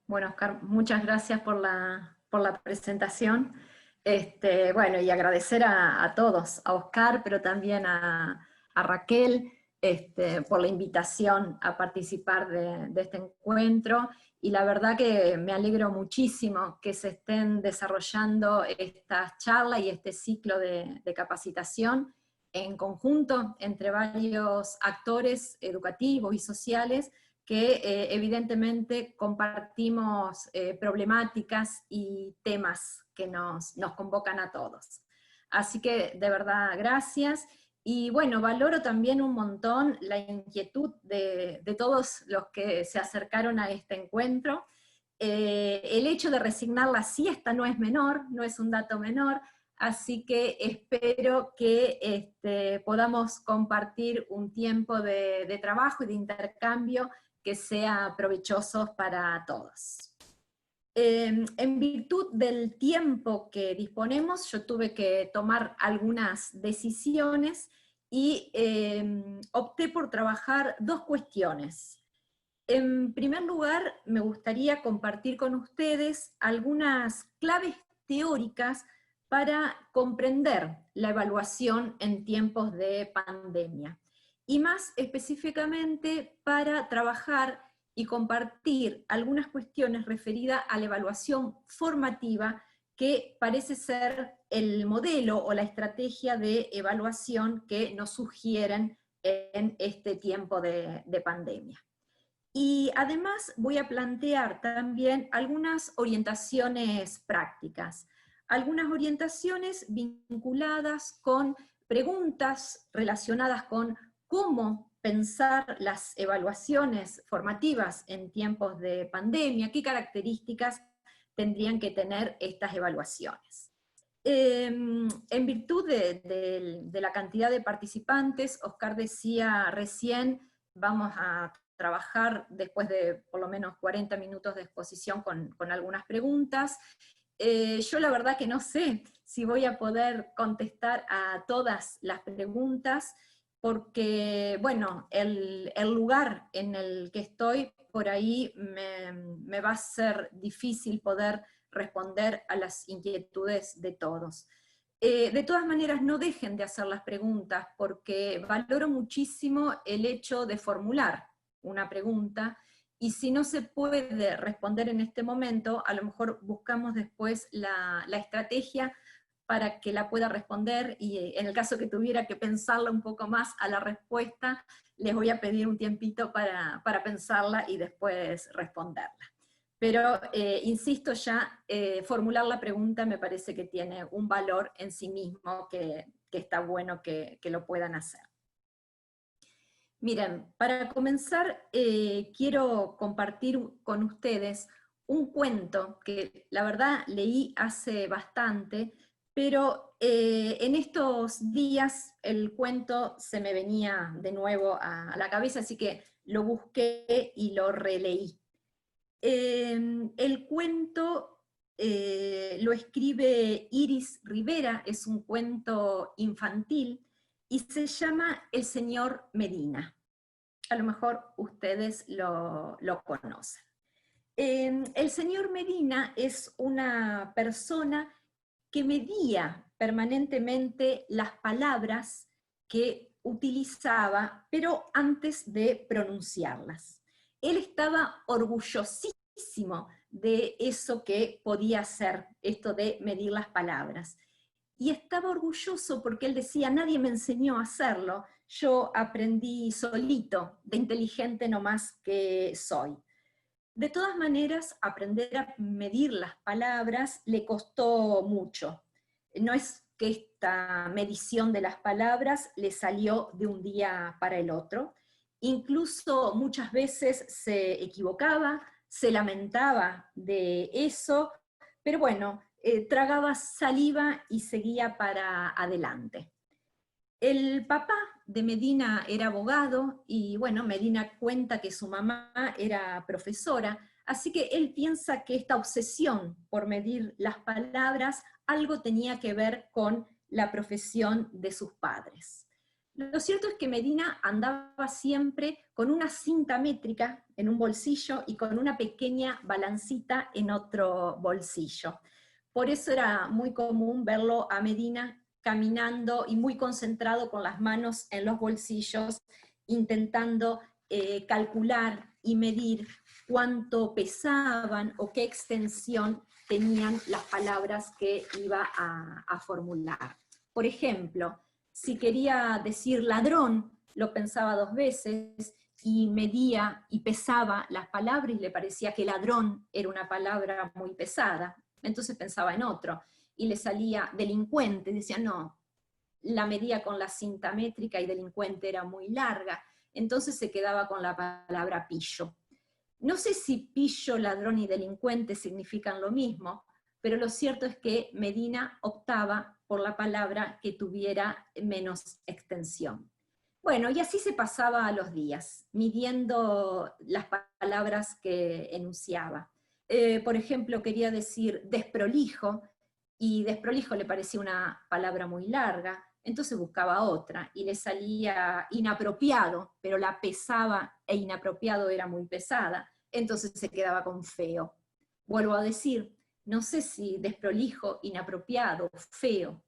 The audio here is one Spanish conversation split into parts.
Bueno, Oscar, muchas gracias por la presentación. Bueno, y agradecer a todos, a Oscar, pero también a Raquel, por la invitación a participar de este encuentro. Y la verdad que me alegro muchísimo que se estén desarrollando estas charlas y este ciclo de capacitación en conjunto entre varios actores educativos y sociales que evidentemente compartimos problemáticas y temas que nos convocan a todos. Así que de verdad gracias. Y bueno, valoro también un montón la inquietud de todos los que se acercaron a este encuentro. El hecho de resignar la siesta no es menor, no es un dato menor, así que espero que podamos compartir un tiempo de trabajo y de intercambio que sea provechoso para todos. En virtud del tiempo que disponemos, yo tuve que tomar algunas decisiones y opté por trabajar dos cuestiones. En primer lugar, me gustaría compartir con ustedes algunas claves teóricas para comprender la evaluación en tiempos de pandemia, y más específicamente para trabajar y compartir algunas cuestiones referidas a la evaluación formativa, que parece ser el modelo o la estrategia de evaluación que nos sugieren en este tiempo de pandemia. Y además voy a plantear también algunas orientaciones prácticas, algunas orientaciones vinculadas con preguntas relacionadas con cómo pensar las evaluaciones formativas en tiempos de pandemia, qué características tendrían que tener estas evaluaciones. En virtud de la cantidad de participantes, Oscar decía recién, vamos a trabajar después de por lo menos 40 minutos de exposición con algunas preguntas. Yo la verdad que no sé si voy a poder contestar a todas las preguntas, porque, bueno, el lugar en el que estoy, por ahí me va a ser difícil poder responder a las inquietudes de todos. De todas maneras, no dejen de hacer las preguntas, porque valoro muchísimo el hecho de formular una pregunta, y si no se puede responder en este momento, a lo mejor buscamos después la estrategia para que la pueda responder, y en el caso que tuviera que pensarla un poco más a la respuesta, les voy a pedir un tiempito para pensarla y después responderla. Pero, insisto ya, formular la pregunta me parece que tiene un valor en sí mismo que está bueno que lo puedan hacer. Miren, para comenzar, quiero compartir con ustedes un cuento que la verdad leí hace bastante, pero en estos días el cuento se me venía de nuevo a la cabeza, así que lo busqué y lo releí. El cuento lo escribe Iris Rivera, es un cuento infantil, y se llama El señor Medina. A lo mejor ustedes lo conocen. El señor Medina es una persona que medía permanentemente las palabras que utilizaba, pero antes de pronunciarlas. Él estaba orgullosísimo de eso que podía hacer, esto de medir las palabras. Y estaba orgulloso porque él decía, nadie me enseñó a hacerlo, yo aprendí solito, de inteligente nomás que soy. De todas maneras, aprender a medir las palabras le costó mucho. No es que esta medición de las palabras le salió de un día para el otro. Incluso muchas veces se equivocaba, se lamentaba de eso, pero bueno, tragaba saliva y seguía para adelante. El papá de Medina era abogado, y bueno, Medina cuenta que su mamá era profesora, así que él piensa que esta obsesión por medir las palabras algo tenía que ver con la profesión de sus padres. Lo cierto es que Medina andaba siempre con una cinta métrica en un bolsillo y con una pequeña balancita en otro bolsillo. Por eso era muy común verlo a Medina caminando y muy concentrado con las manos en los bolsillos, intentando calcular y medir cuánto pesaban o qué extensión tenían las palabras que iba a formular. Por ejemplo, si quería decir ladrón, lo pensaba 2 veces y medía y pesaba las palabras y le parecía que ladrón era una palabra muy pesada. Entonces pensaba en otro y le salía delincuente, decía no, la medía con la cinta métrica y delincuente era muy larga, entonces se quedaba con la palabra pillo. No sé si pillo, ladrón y delincuente significan lo mismo, pero lo cierto es que Medina optaba por la palabra que tuviera menos extensión. Bueno, y así se pasaba a los días, midiendo las palabras que enunciaba. Por ejemplo, quería decir desprolijo, y desprolijo le parecía una palabra muy larga, entonces buscaba otra, y le salía inapropiado, pero la pesaba e inapropiado era muy pesada, entonces se quedaba con feo. Vuelvo a decir, no sé si desprolijo, inapropiado, feo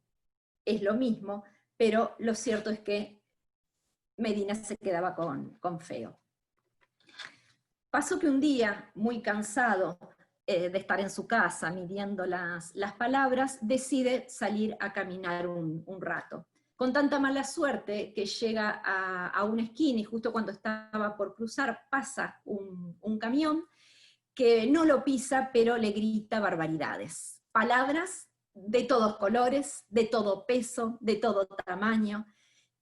es lo mismo, pero lo cierto es que Medina se quedaba con feo. Pasó que un día, muy cansado de estar en su casa midiendo las palabras, decide salir a caminar un rato. Con tanta mala suerte que llega a una esquina y justo cuando estaba por cruzar pasa un camión que no lo pisa, pero le grita barbaridades. Palabras de todos colores, de todo peso, de todo tamaño.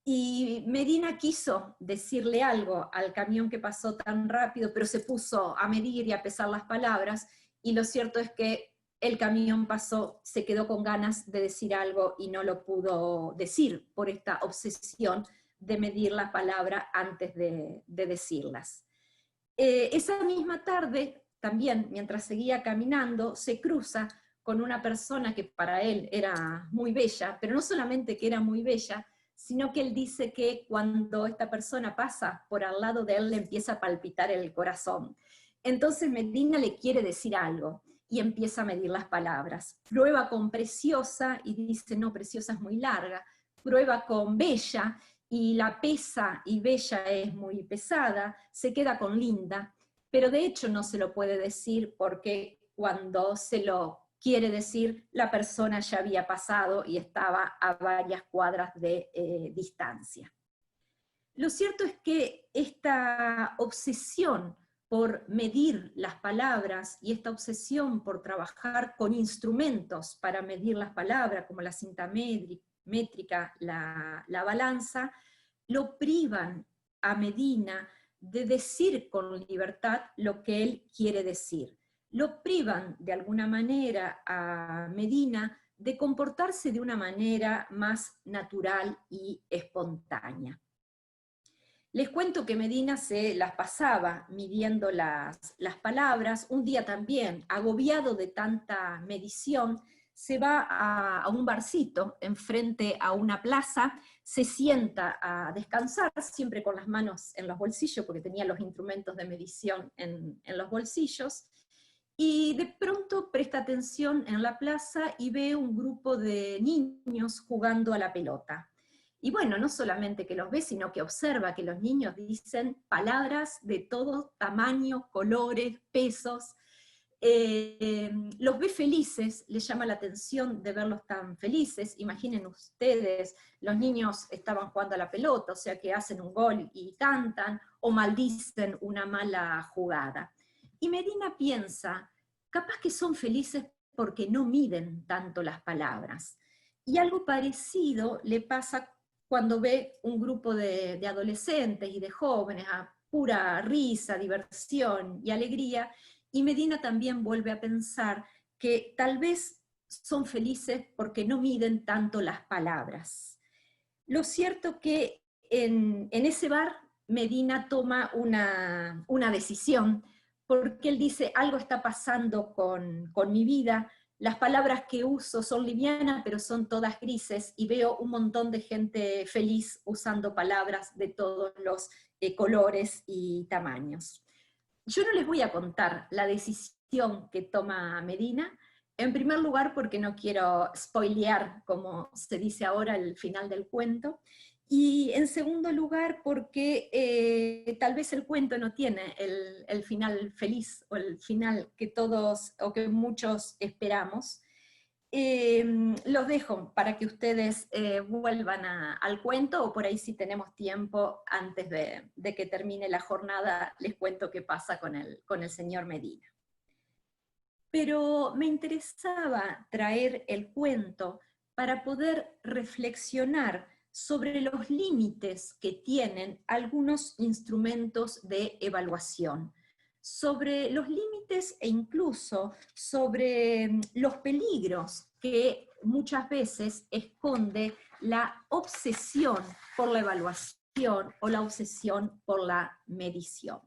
Y Medina quiso decirle algo al camión que pasó tan rápido, pero se puso a medir y a pesar las palabras, y lo cierto es que el camión pasó, se quedó con ganas de decir algo y no lo pudo decir por esta obsesión de medir las palabras antes de decirlas. Esa misma tarde, también mientras seguía caminando, se cruza con una persona que para él era muy bella, pero no solamente que era muy bella, sino que él dice que cuando esta persona pasa por al lado de él le empieza a palpitar el corazón. Entonces Medina le quiere decir algo y empieza a medir las palabras. Prueba con preciosa y dice, no, preciosa es muy larga. Prueba con bella y la pesa y bella es muy pesada. Se queda con linda, pero de hecho no se lo puede decir porque cuando se lo quiere decir, la persona ya había pasado y estaba a varias cuadras de distancia. Lo cierto es que esta obsesión por medir las palabras y esta obsesión por trabajar con instrumentos para medir las palabras, como la cinta métrica, la balanza, lo privan a Medina de decir con libertad lo que él quiere decir. Lo privan de alguna manera a Medina de comportarse de una manera más natural y espontánea. Les cuento que Medina se las pasaba midiendo las palabras. Un día también, agobiado de tanta medición, se va a un barcito enfrente a una plaza, se sienta a descansar, siempre con las manos en los bolsillos, porque tenía los instrumentos de medición en los bolsillos, y de pronto presta atención en la plaza y ve un grupo de niños jugando a la pelota. Y bueno, no solamente que los ve, sino que observa que los niños dicen palabras de todo tamaño, colores, pesos. Los ve felices, les llama la atención de verlos tan felices. Imaginen ustedes, los niños estaban jugando a la pelota, o sea que hacen un gol y cantan, o maldicen una mala jugada. Y Medina piensa, capaz que son felices porque no miden tanto las palabras. Y algo parecido le pasa cuando ve un grupo de adolescentes y de jóvenes a pura risa, diversión y alegría, y Medina también vuelve a pensar que tal vez son felices porque no miden tanto las palabras. Lo cierto que en ese bar Medina toma una decisión, porque él dice, algo está pasando con mi vida, Las palabras que uso son livianas, pero son todas grises, y veo un montón de gente feliz usando palabras de todos los colores y tamaños. Yo no les voy a contar la decisión que toma Medina, en primer lugar porque no quiero spoilear, como se dice ahora, el final del cuento, y en segundo lugar porque tal vez el cuento no tiene el final feliz, o el final que todos, o que muchos esperamos. Los dejo para que ustedes vuelvan al cuento, o por ahí si tenemos tiempo, antes de que termine la jornada, les cuento qué pasa con el señor Medina. Pero me interesaba traer el cuento para poder reflexionar sobre los límites que tienen algunos instrumentos de evaluación, sobre los límites e incluso sobre los peligros que muchas veces esconde la obsesión por la evaluación o la obsesión por la medición.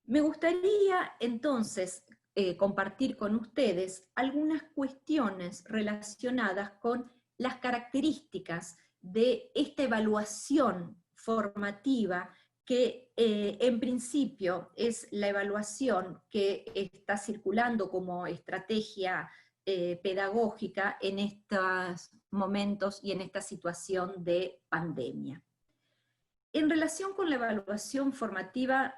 Me gustaría entonces compartir con ustedes algunas cuestiones relacionadas con las características de esta evaluación formativa que en principio es la evaluación que está circulando como estrategia pedagógica en estos momentos y en esta situación de pandemia. En relación con la evaluación formativa,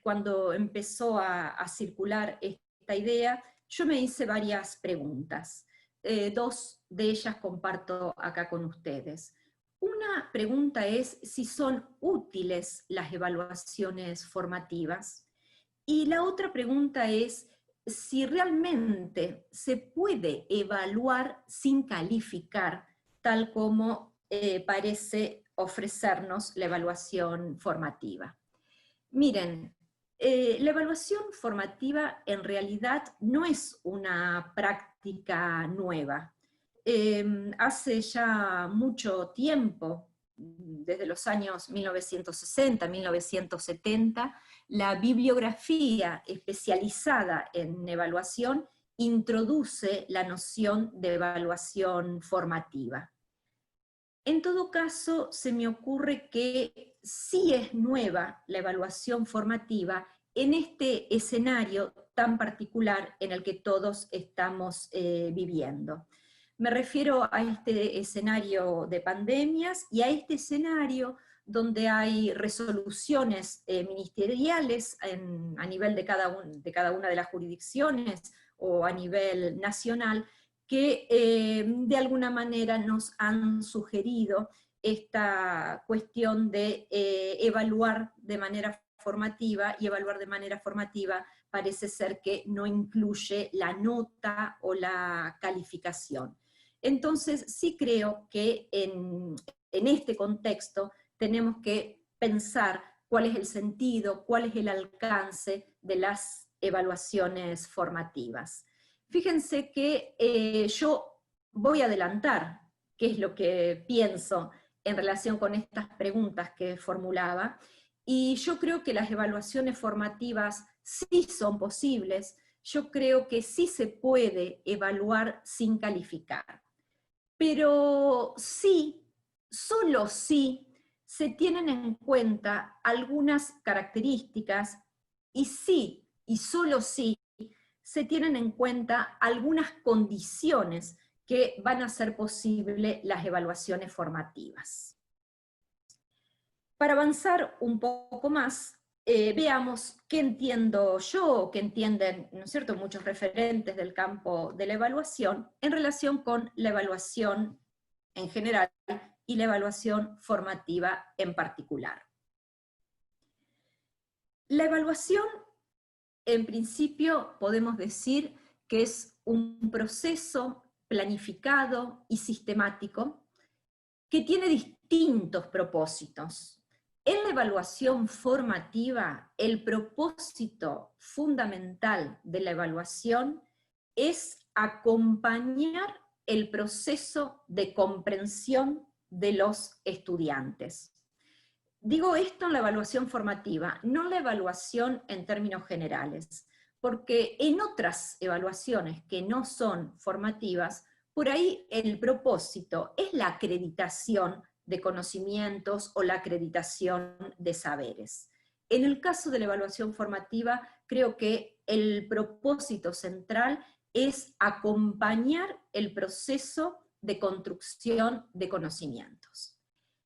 cuando empezó a circular esta idea, yo me hice varias preguntas. Dos de ellas comparto acá con ustedes. Una pregunta es si son útiles las evaluaciones formativas, y la otra pregunta es si realmente se puede evaluar sin calificar, tal como parece ofrecernos la evaluación formativa. Miren, la evaluación formativa en realidad no es una práctica nueva. Hace ya mucho tiempo, desde los años 1960, 1970, la bibliografía especializada en evaluación introduce la noción de evaluación formativa. En todo caso, se me ocurre que sí es nueva la evaluación formativa en este escenario tan particular en el que todos estamos viviendo. Me refiero a este escenario de pandemias y a este escenario donde hay resoluciones ministeriales a nivel de cada una de las jurisdicciones o a nivel nacional, que de alguna manera nos han sugerido esta cuestión de evaluar de manera formativa, y evaluar de manera formativa parece ser que no incluye la nota o la calificación. Entonces sí creo que en este contexto tenemos que pensar cuál es el sentido, cuál es el alcance de las evaluaciones formativas. Fíjense que yo voy a adelantar qué es lo que pienso en relación con estas preguntas que formulaba, y yo creo que las evaluaciones formativas sí son posibles, yo creo que sí se puede evaluar sin calificar, pero sí, solo sí, se tienen en cuenta algunas características, y sí, y solo sí, se tienen en cuenta algunas condiciones que van a hacer posible las evaluaciones formativas. Para avanzar un poco más, veamos qué entiendo yo, o qué entienden, ¿no es cierto?, muchos referentes del campo de la evaluación en relación con la evaluación en general y la evaluación formativa en particular. La evaluación, en principio, podemos decir que es un proceso planificado y sistemático que tiene distintos propósitos. En la evaluación formativa, el propósito fundamental de la evaluación es acompañar el proceso de comprensión de los estudiantes. Digo esto en la evaluación formativa, no la evaluación en términos generales, porque en otras evaluaciones que no son formativas, por ahí el propósito es la acreditación de conocimientos o la acreditación de saberes. En el caso de la evaluación formativa, creo que el propósito central es acompañar el proceso de construcción de conocimientos.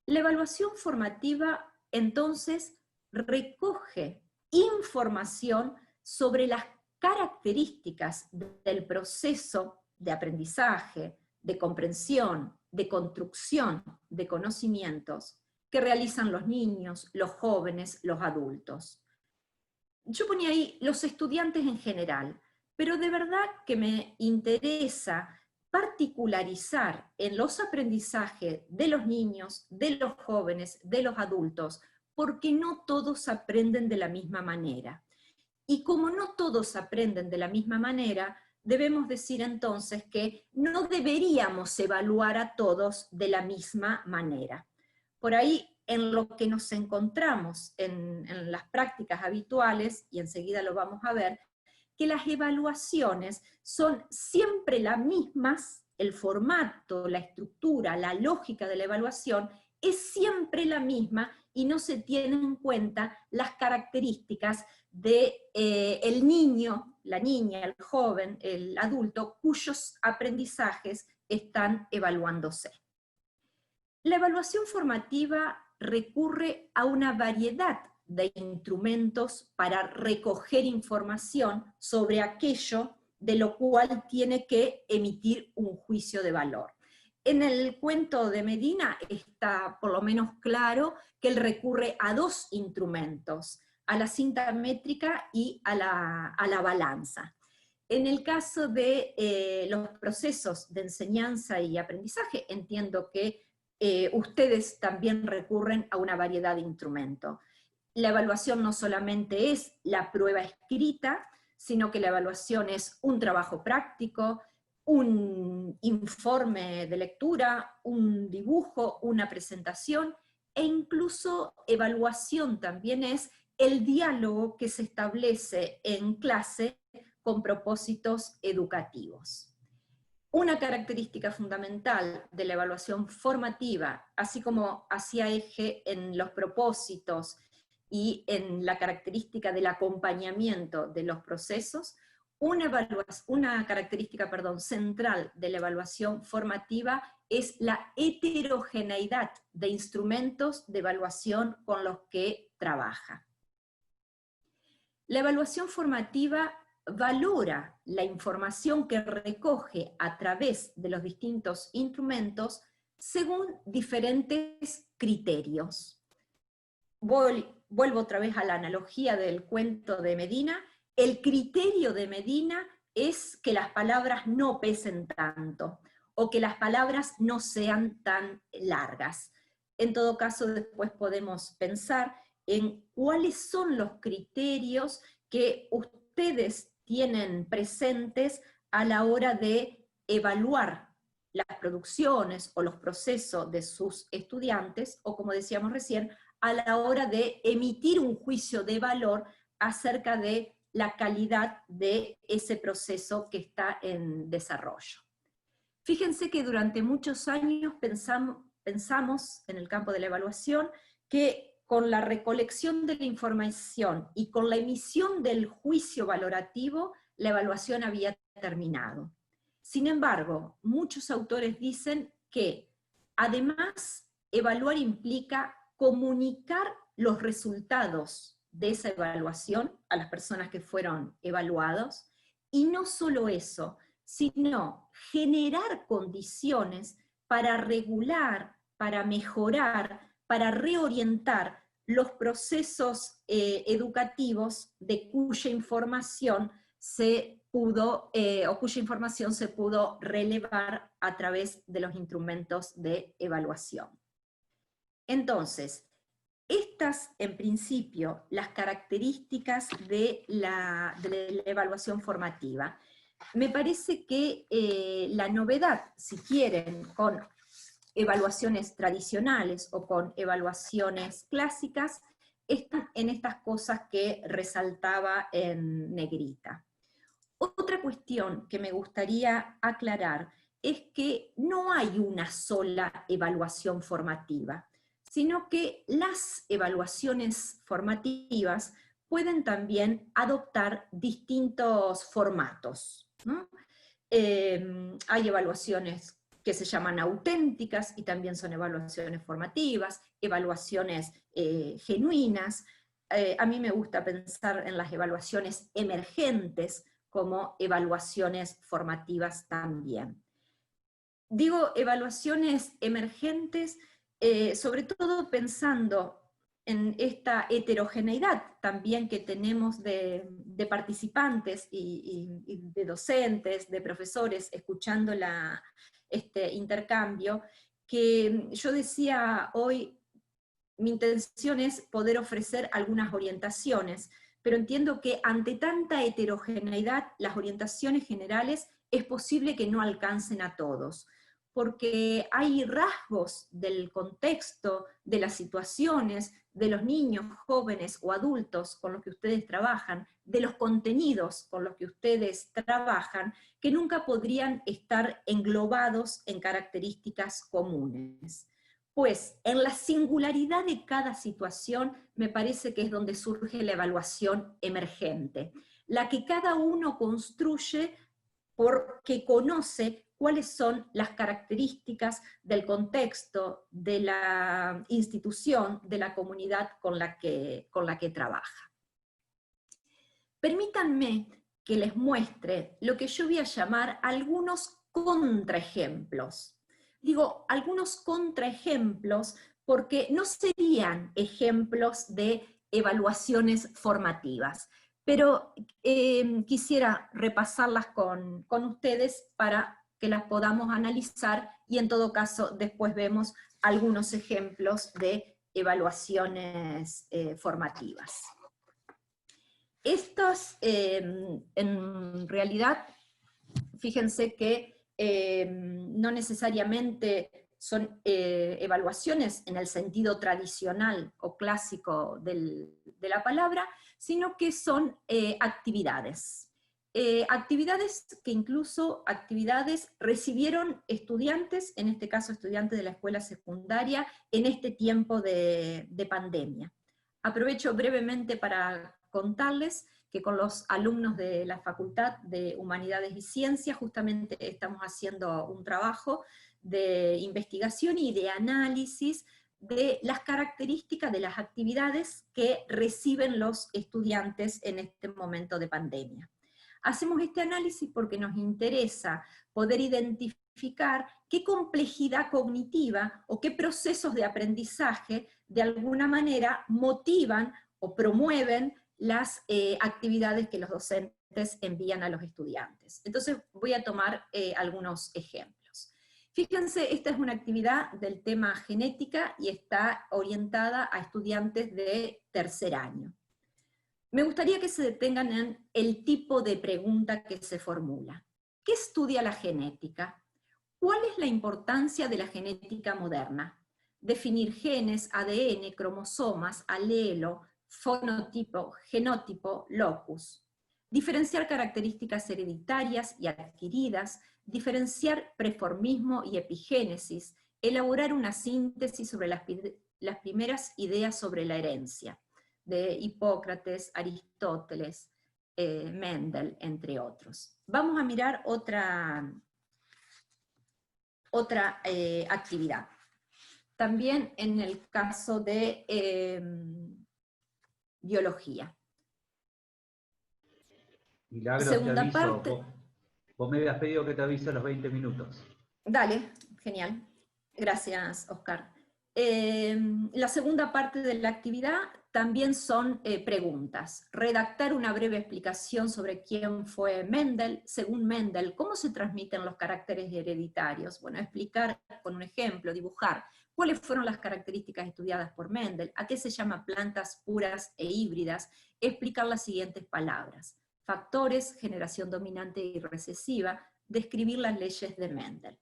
La evaluación formativa, entonces, recoge información sobre las características del proceso de aprendizaje, de comprensión, de construcción de conocimientos que realizan los niños, los jóvenes, los adultos. Yo ponía ahí los estudiantes en general, pero de verdad que me interesa particularizar en los aprendizajes de los niños, de los jóvenes, de los adultos, porque no todos aprenden de la misma manera. Y como no todos aprenden de la misma manera, debemos decir entonces que no deberíamos evaluar a todos de la misma manera. Por ahí, en lo que nos encontramos en las prácticas habituales, y enseguida lo vamos a ver, que las evaluaciones son siempre las mismas, el formato, la estructura, la lógica de la evaluación es siempre la misma y no se tienen en cuenta las características de el niño, la niña, el joven, el adulto, cuyos aprendizajes están evaluándose. La evaluación formativa recurre a una variedad de instrumentos para recoger información sobre aquello de lo cual tiene que emitir un juicio de valor. En el cuento de Medina está por lo menos claro que él recurre a dos instrumentos, a la cinta métrica y a la balanza. En el caso de los procesos de enseñanza y aprendizaje, entiendo que ustedes también recurren a una variedad de instrumentos. La evaluación no solamente es la prueba escrita, sino que la evaluación es un trabajo práctico, un informe de lectura, un dibujo, una presentación, e incluso evaluación también es el diálogo que se establece en clase con propósitos educativos. Una característica fundamental de la evaluación formativa, así como hacía eje en los propósitos y en la característica del acompañamiento de los procesos, una característica central de la evaluación formativa es la heterogeneidad de instrumentos de evaluación con los que trabaja. La evaluación formativa valora la información que recoge a través de los distintos instrumentos según diferentes criterios. Vuelvo otra vez a la analogía del cuento de Medina. El criterio de Medina es que las palabras no pesen tanto, o que las palabras no sean tan largas. En todo caso, después podemos pensar en cuáles son los criterios que ustedes tienen presentes a la hora de evaluar las producciones o los procesos de sus estudiantes, o como decíamos recién, a la hora de emitir un juicio de valor acerca de la calidad de ese proceso que está en desarrollo. Fíjense que durante muchos años pensamos en el campo de la evaluación que con la recolección de la información y con la emisión del juicio valorativo, la evaluación había terminado. Sin embargo, muchos autores dicen que, además, evaluar implica comunicar los resultados de esa evaluación a las personas que fueron evaluados, y no solo eso, sino generar condiciones para regular, para mejorar, para reorientar los procesos educativos de cuya información se pudo relevar a través de los instrumentos de evaluación. Entonces, estas, en principio, las características de la evaluación formativa. Me parece que la novedad, si quieren, con evaluaciones tradicionales o con evaluaciones clásicas, están en estas cosas que resaltaba en negrita. Otra cuestión que me gustaría aclarar es que no hay una sola evaluación formativa, sino que las evaluaciones formativas pueden también adoptar distintos formatos, ¿no? Hay evaluaciones que se llaman auténticas y también son evaluaciones formativas, evaluaciones genuinas. A mí me gusta pensar en las evaluaciones emergentes como evaluaciones formativas también. Digo evaluaciones emergentes, sobre todo pensando en esta heterogeneidad también que tenemos de participantes y de docentes, de profesores, escuchando este intercambio, que yo decía hoy, mi intención es poder ofrecer algunas orientaciones, pero entiendo que ante tanta heterogeneidad, las orientaciones generales es posible que no alcancen a todos, porque hay rasgos del contexto, de las situaciones, de los niños, jóvenes o adultos con los que ustedes trabajan, de los contenidos con los que ustedes trabajan, que nunca podrían estar englobados en características comunes. Pues en la singularidad de cada situación me parece que es donde surge la evaluación emergente, la que cada uno construye porque conoce cuáles son las características del contexto, de la institución, de la comunidad con la que trabaja. Permítanme que les muestre lo que yo voy a llamar algunos contraejemplos. Digo, algunos contraejemplos porque no serían ejemplos de evaluaciones formativas, pero quisiera repasarlas con ustedes para que las podamos analizar y en todo caso después vemos algunos ejemplos de evaluaciones formativas. Estos, en realidad, fíjense que no necesariamente son evaluaciones en el sentido tradicional o clásico de la palabra, sino que son actividades. Actividades que incluso recibieron estudiantes, en este caso estudiantes de la escuela secundaria, en este tiempo de pandemia. Aprovecho brevemente para contarles que con los alumnos de la Facultad de Humanidades y Ciencias justamente estamos haciendo un trabajo de investigación y de análisis de las características de las actividades que reciben los estudiantes en este momento de pandemia. Hacemos este análisis porque nos interesa poder identificar qué complejidad cognitiva o qué procesos de aprendizaje de alguna manera motivan o promueven las actividades que los docentes envían a los estudiantes. Entonces voy a tomar algunos ejemplos. Fíjense, esta es una actividad del tema genética y está orientada a estudiantes de tercer año. Me gustaría que se detengan en el tipo de pregunta que se formula. ¿Qué estudia la genética? ¿Cuál es la importancia de la genética moderna? Definir genes, ADN, cromosomas, alelo, fonotipo, genotipo, locus. Diferenciar características hereditarias y adquiridas, diferenciar preformismo y epigénesis, elaborar una síntesis sobre las primeras ideas sobre la herencia, de Hipócrates, Aristóteles, Mendel, entre otros. Vamos a mirar otra actividad. También en el caso de biología. Milagros, Segunda te aviso. parte. Vos me habías pedido que te avise a los 20 minutos. Dale, genial. Gracias, Oscar. La segunda parte de la actividad también son preguntas. Redactar una breve explicación sobre quién fue Mendel. Según Mendel, ¿cómo se transmiten los caracteres hereditarios? Bueno, explicar con un ejemplo, dibujar. ¿Cuáles fueron las características estudiadas por Mendel? ¿A qué se llama plantas puras e híbridas? Explicar las siguientes palabras. Factores, generación dominante y recesiva. Describir las leyes de Mendel.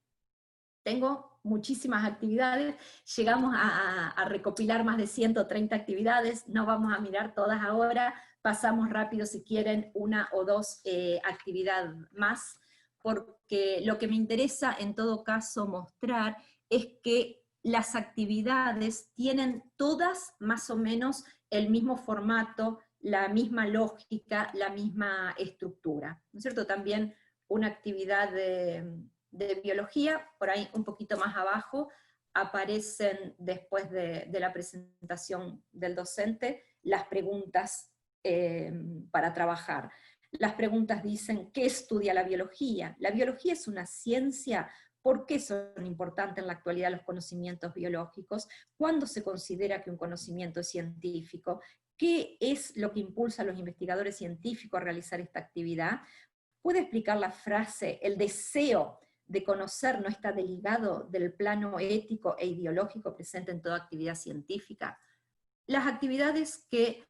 tengo muchísimas actividades, llegamos a recopilar más de 130 actividades, no vamos a mirar todas ahora, pasamos rápido si quieren una o dos actividades más, porque lo que me interesa en todo caso mostrar es que las actividades tienen todas más o menos el mismo formato, la misma lógica, la misma estructura, ¿no es cierto? También una actividad de biología, por ahí un poquito más abajo, aparecen después de la presentación del docente las preguntas para trabajar. Las preguntas dicen, ¿qué estudia la biología? ¿La biología es una ciencia? ¿Por qué son importantes en la actualidad los conocimientos biológicos? ¿Cuándo se considera que un conocimiento es científico? ¿Qué es lo que impulsa a los investigadores científicos a realizar esta actividad? ¿Puede explicar la frase, el deseo de conocer no está desligado del plano ético e ideológico presente en toda actividad científica? Las actividades que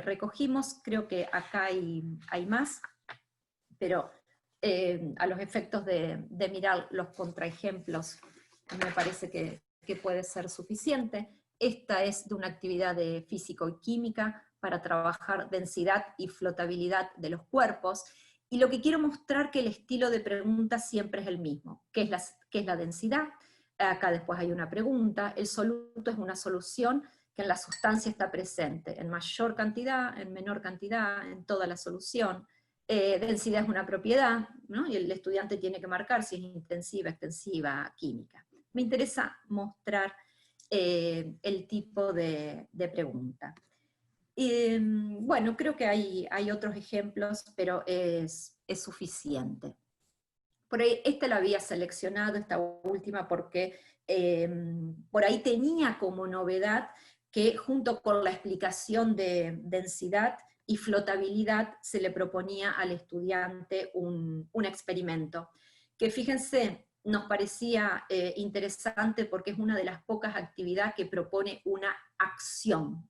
recogimos, creo que acá hay más, pero a los efectos de mirar los contraejemplos, me parece que puede ser suficiente. Esta es de una actividad de físico y química para trabajar densidad y flotabilidad de los cuerpos, y lo que quiero mostrar que el estilo de pregunta siempre es el mismo. ¿Qué es la densidad? Acá después hay una pregunta. El soluto es una solución que en la sustancia está presente, en mayor cantidad, en menor cantidad, en toda la solución. Densidad es una propiedad, ¿no? Y el estudiante tiene que marcar si es intensiva, extensiva, química. Me interesa mostrar el tipo de pregunta. Bueno, creo que hay otros ejemplos, pero es suficiente. Por ahí, esta la había seleccionado, esta última, porque por ahí tenía como novedad que junto con la explicación de densidad y flotabilidad se le proponía al estudiante un experimento, que fíjense, nos parecía interesante porque es una de las pocas actividades que propone una acción,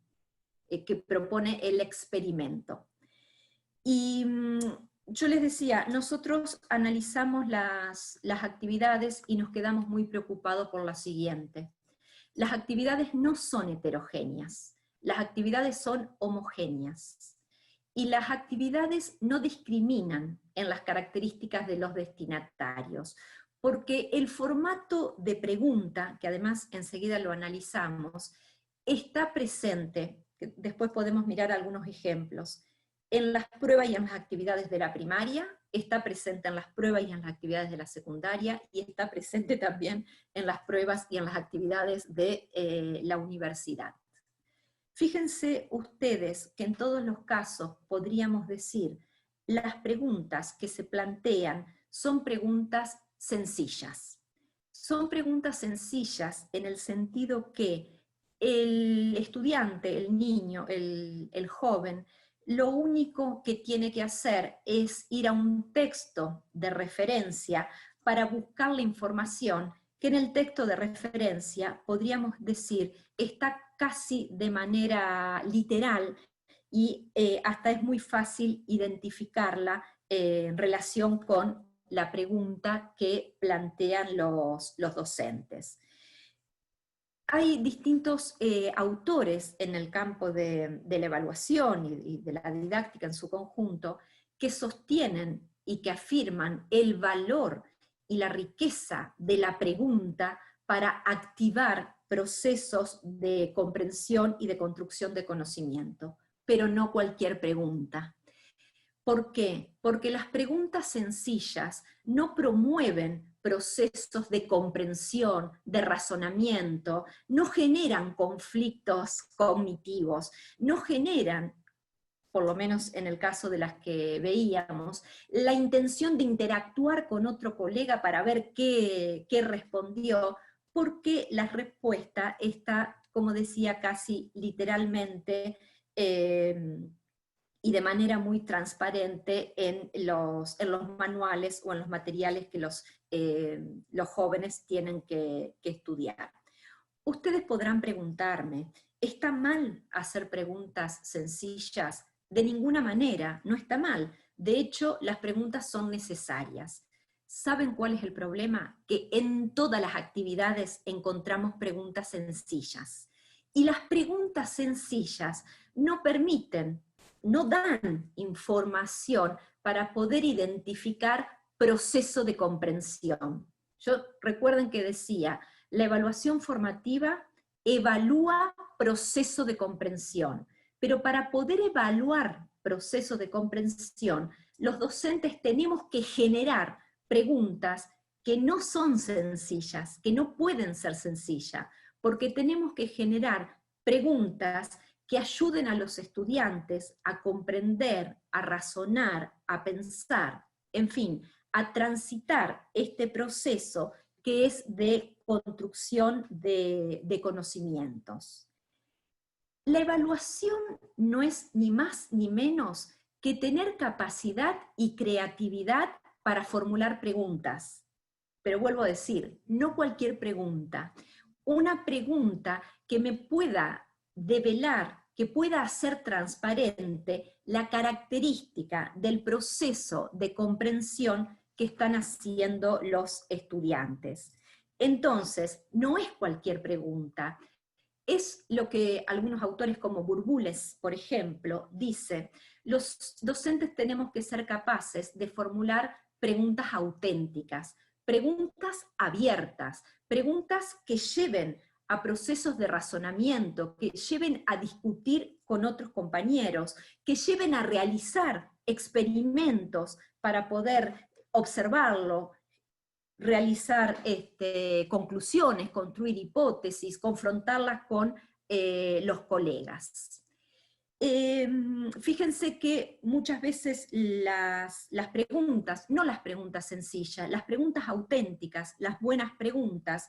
que propone el experimento. Y yo les decía, nosotros analizamos las actividades y nos quedamos muy preocupados por lo siguiente. Las actividades no son heterogéneas, las actividades son homogéneas. Y las actividades no discriminan en las características de los destinatarios, porque el formato de pregunta, que además enseguida lo analizamos, está presente, después podemos mirar algunos ejemplos, en las pruebas y en las actividades de la primaria, está presente en las pruebas y en las actividades de la secundaria, y está presente también en las pruebas y en las actividades de la universidad. Fíjense ustedes que en todos los casos podríamos decir, las preguntas que se plantean son preguntas sencillas. Son preguntas sencillas en el sentido que el estudiante, el niño, el joven, lo único que tiene que hacer es ir a un texto de referencia para buscar la información que en el texto de referencia, podríamos decir, está casi de manera literal y hasta es muy fácil identificarla en relación con la pregunta que plantean los docentes. Hay distintos autores en el campo de la evaluación y de la didáctica en su conjunto que sostienen y que afirman el valor y la riqueza de la pregunta para activar procesos de comprensión y de construcción de conocimiento, pero no cualquier pregunta. ¿Por qué? Porque las preguntas sencillas no promueven procesos de comprensión, de razonamiento, no generan conflictos cognitivos, no generan, por lo menos en el caso de las que veíamos, la intención de interactuar con otro colega para ver qué respondió, porque la respuesta está, como decía, casi literalmente, y de manera muy transparente en los manuales o en los materiales que los jóvenes tienen que estudiar. Ustedes podrán preguntarme, ¿está mal hacer preguntas sencillas? De ninguna manera, no está mal. De hecho, las preguntas son necesarias. ¿Saben cuál es el problema? Que en todas las actividades encontramos preguntas sencillas. Y las preguntas sencillas no permiten, no dan información para poder identificar proceso de comprensión. Recuerden que decía, la evaluación formativa evalúa proceso de comprensión, pero para poder evaluar proceso de comprensión, los docentes tenemos que generar preguntas que no son sencillas, que no pueden ser sencillas, porque tenemos que generar preguntas que ayuden a los estudiantes a comprender, a razonar, a pensar, en fin, a transitar este proceso que es de construcción de conocimientos. La evaluación no es ni más ni menos que tener capacidad y creatividad para formular preguntas. Pero vuelvo a decir, no cualquier pregunta. Una pregunta que me pueda develar, que pueda hacer transparente la característica del proceso de comprensión que están haciendo los estudiantes. Entonces, no es cualquier pregunta. Es lo que algunos autores como Burbules, por ejemplo, dice: los docentes tenemos que ser capaces de formular preguntas auténticas, preguntas abiertas, preguntas que lleven a procesos de razonamiento, que lleven a discutir con otros compañeros, que lleven a realizar experimentos para poder observarlo, realizar conclusiones, construir hipótesis, confrontarlas con los colegas. Fíjense que muchas veces las preguntas, no las preguntas sencillas, las preguntas auténticas, las buenas preguntas,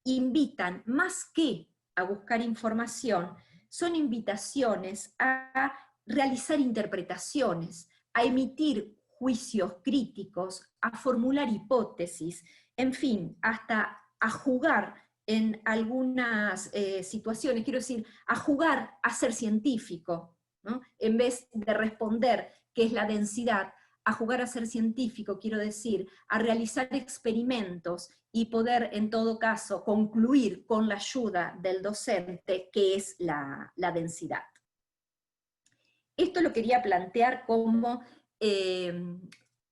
invitan más que a buscar información, son invitaciones a realizar interpretaciones, a emitir juicios críticos, a formular hipótesis, en fin, hasta a jugar en algunas situaciones, quiero decir, a jugar a ser científico, ¿no? En vez de responder qué es la densidad, a jugar a ser científico, quiero decir, a realizar experimentos y poder, en todo caso, concluir con la ayuda del docente qué es la densidad. Esto lo quería plantear como,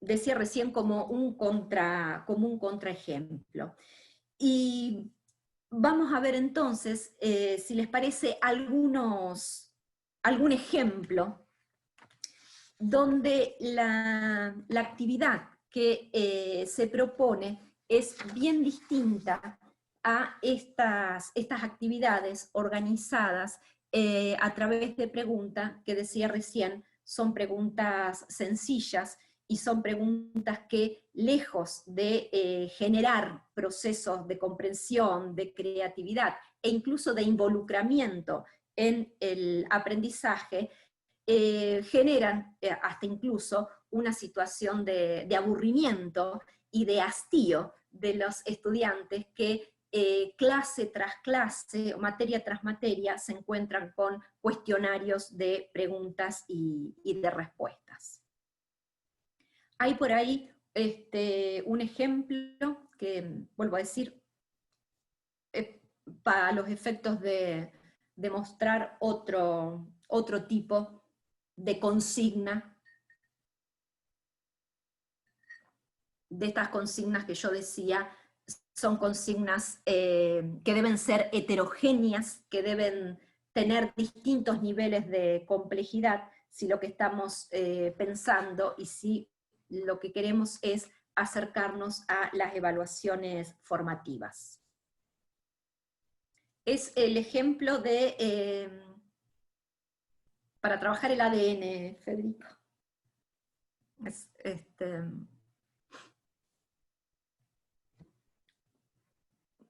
decía recién, como un contraejemplo. Y vamos a ver entonces, si les parece, algún ejemplo donde la actividad que se propone es bien distinta a estas actividades organizadas a través de preguntas que decía recién, son preguntas sencillas y son preguntas que, lejos de generar procesos de comprensión, de creatividad e incluso de involucramiento en el aprendizaje, generan hasta incluso una situación de aburrimiento y de hastío de los estudiantes que clase tras clase, materia tras materia, se encuentran con cuestionarios de preguntas y de respuestas. Hay por ahí un ejemplo que, vuelvo a decir, para los efectos de mostrar otro tipo de consigna, de estas consignas que yo decía, son consignas que deben ser heterogéneas, que deben tener distintos niveles de complejidad, si lo que estamos pensando y si lo que queremos es acercarnos a las evaluaciones formativas. Es el ejemplo de, para trabajar el ADN, Federico. Es,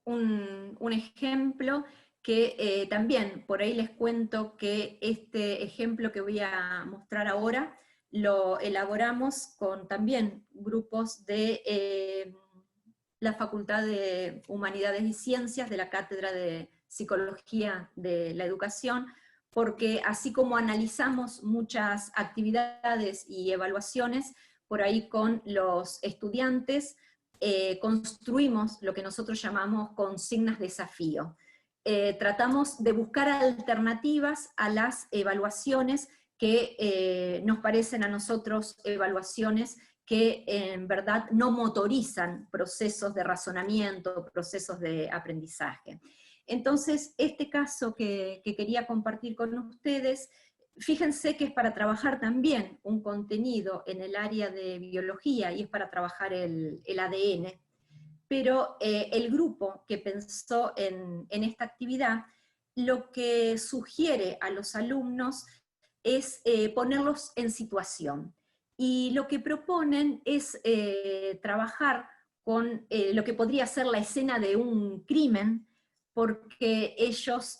un ejemplo que también, por ahí les cuento que este ejemplo que voy a mostrar ahora, lo elaboramos con también grupos de la Facultad de Humanidades y Ciencias, de la Cátedra de Psicología de la Educación, porque así como analizamos muchas actividades y evaluaciones, por ahí con los estudiantes, construimos lo que nosotros llamamos consignas desafío. Tratamos de buscar alternativas a las evaluaciones que nos parecen a nosotros evaluaciones que en verdad no motorizan procesos de razonamiento, procesos de aprendizaje. Entonces, este caso que quería compartir con ustedes, fíjense que es para trabajar también un contenido en el área de biología, y es para trabajar el ADN, pero el grupo que pensó en esta actividad, lo que sugiere a los alumnos es ponerlos en situación. Y lo que proponen es trabajar con lo que podría ser la escena de un crimen, porque ellos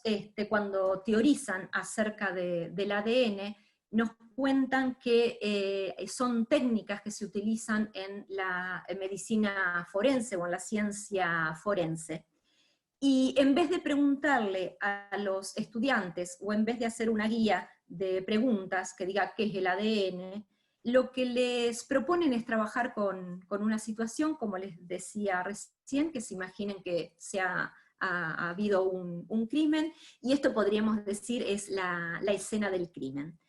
cuando teorizan acerca del ADN, nos cuentan que son técnicas que se utilizan en la medicina forense o en la ciencia forense. Y en vez de preguntarle a los estudiantes, o en vez de hacer una guía de preguntas que diga qué es el ADN, lo que les proponen es trabajar con una situación, como les decía recién, que se imaginen que ha habido un crimen, y esto podríamos decir es la escena del crimen.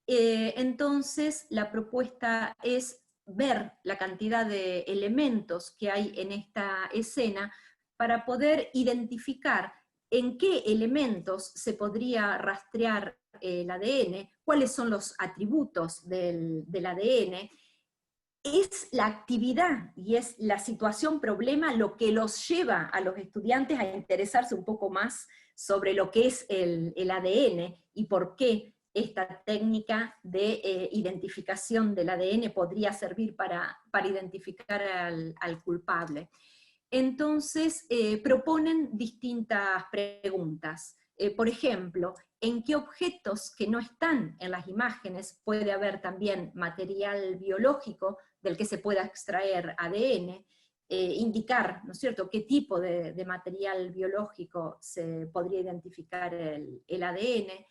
Entonces, la propuesta es ver la cantidad de elementos que hay en esta escena para poder identificar en qué elementos se podría rastrear el ADN, cuáles son los atributos del ADN. Es la actividad y es la situación problema lo que los lleva a los estudiantes a interesarse un poco más sobre lo que es el ADN y por qué esta técnica de identificación del ADN podría servir para identificar al culpable. Entonces, proponen distintas preguntas. Por ejemplo, ¿en qué objetos que no están en las imágenes puede haber también material biológico del que se pueda extraer ADN? Indicar, ¿no es cierto?, qué tipo de material biológico se podría identificar el ADN.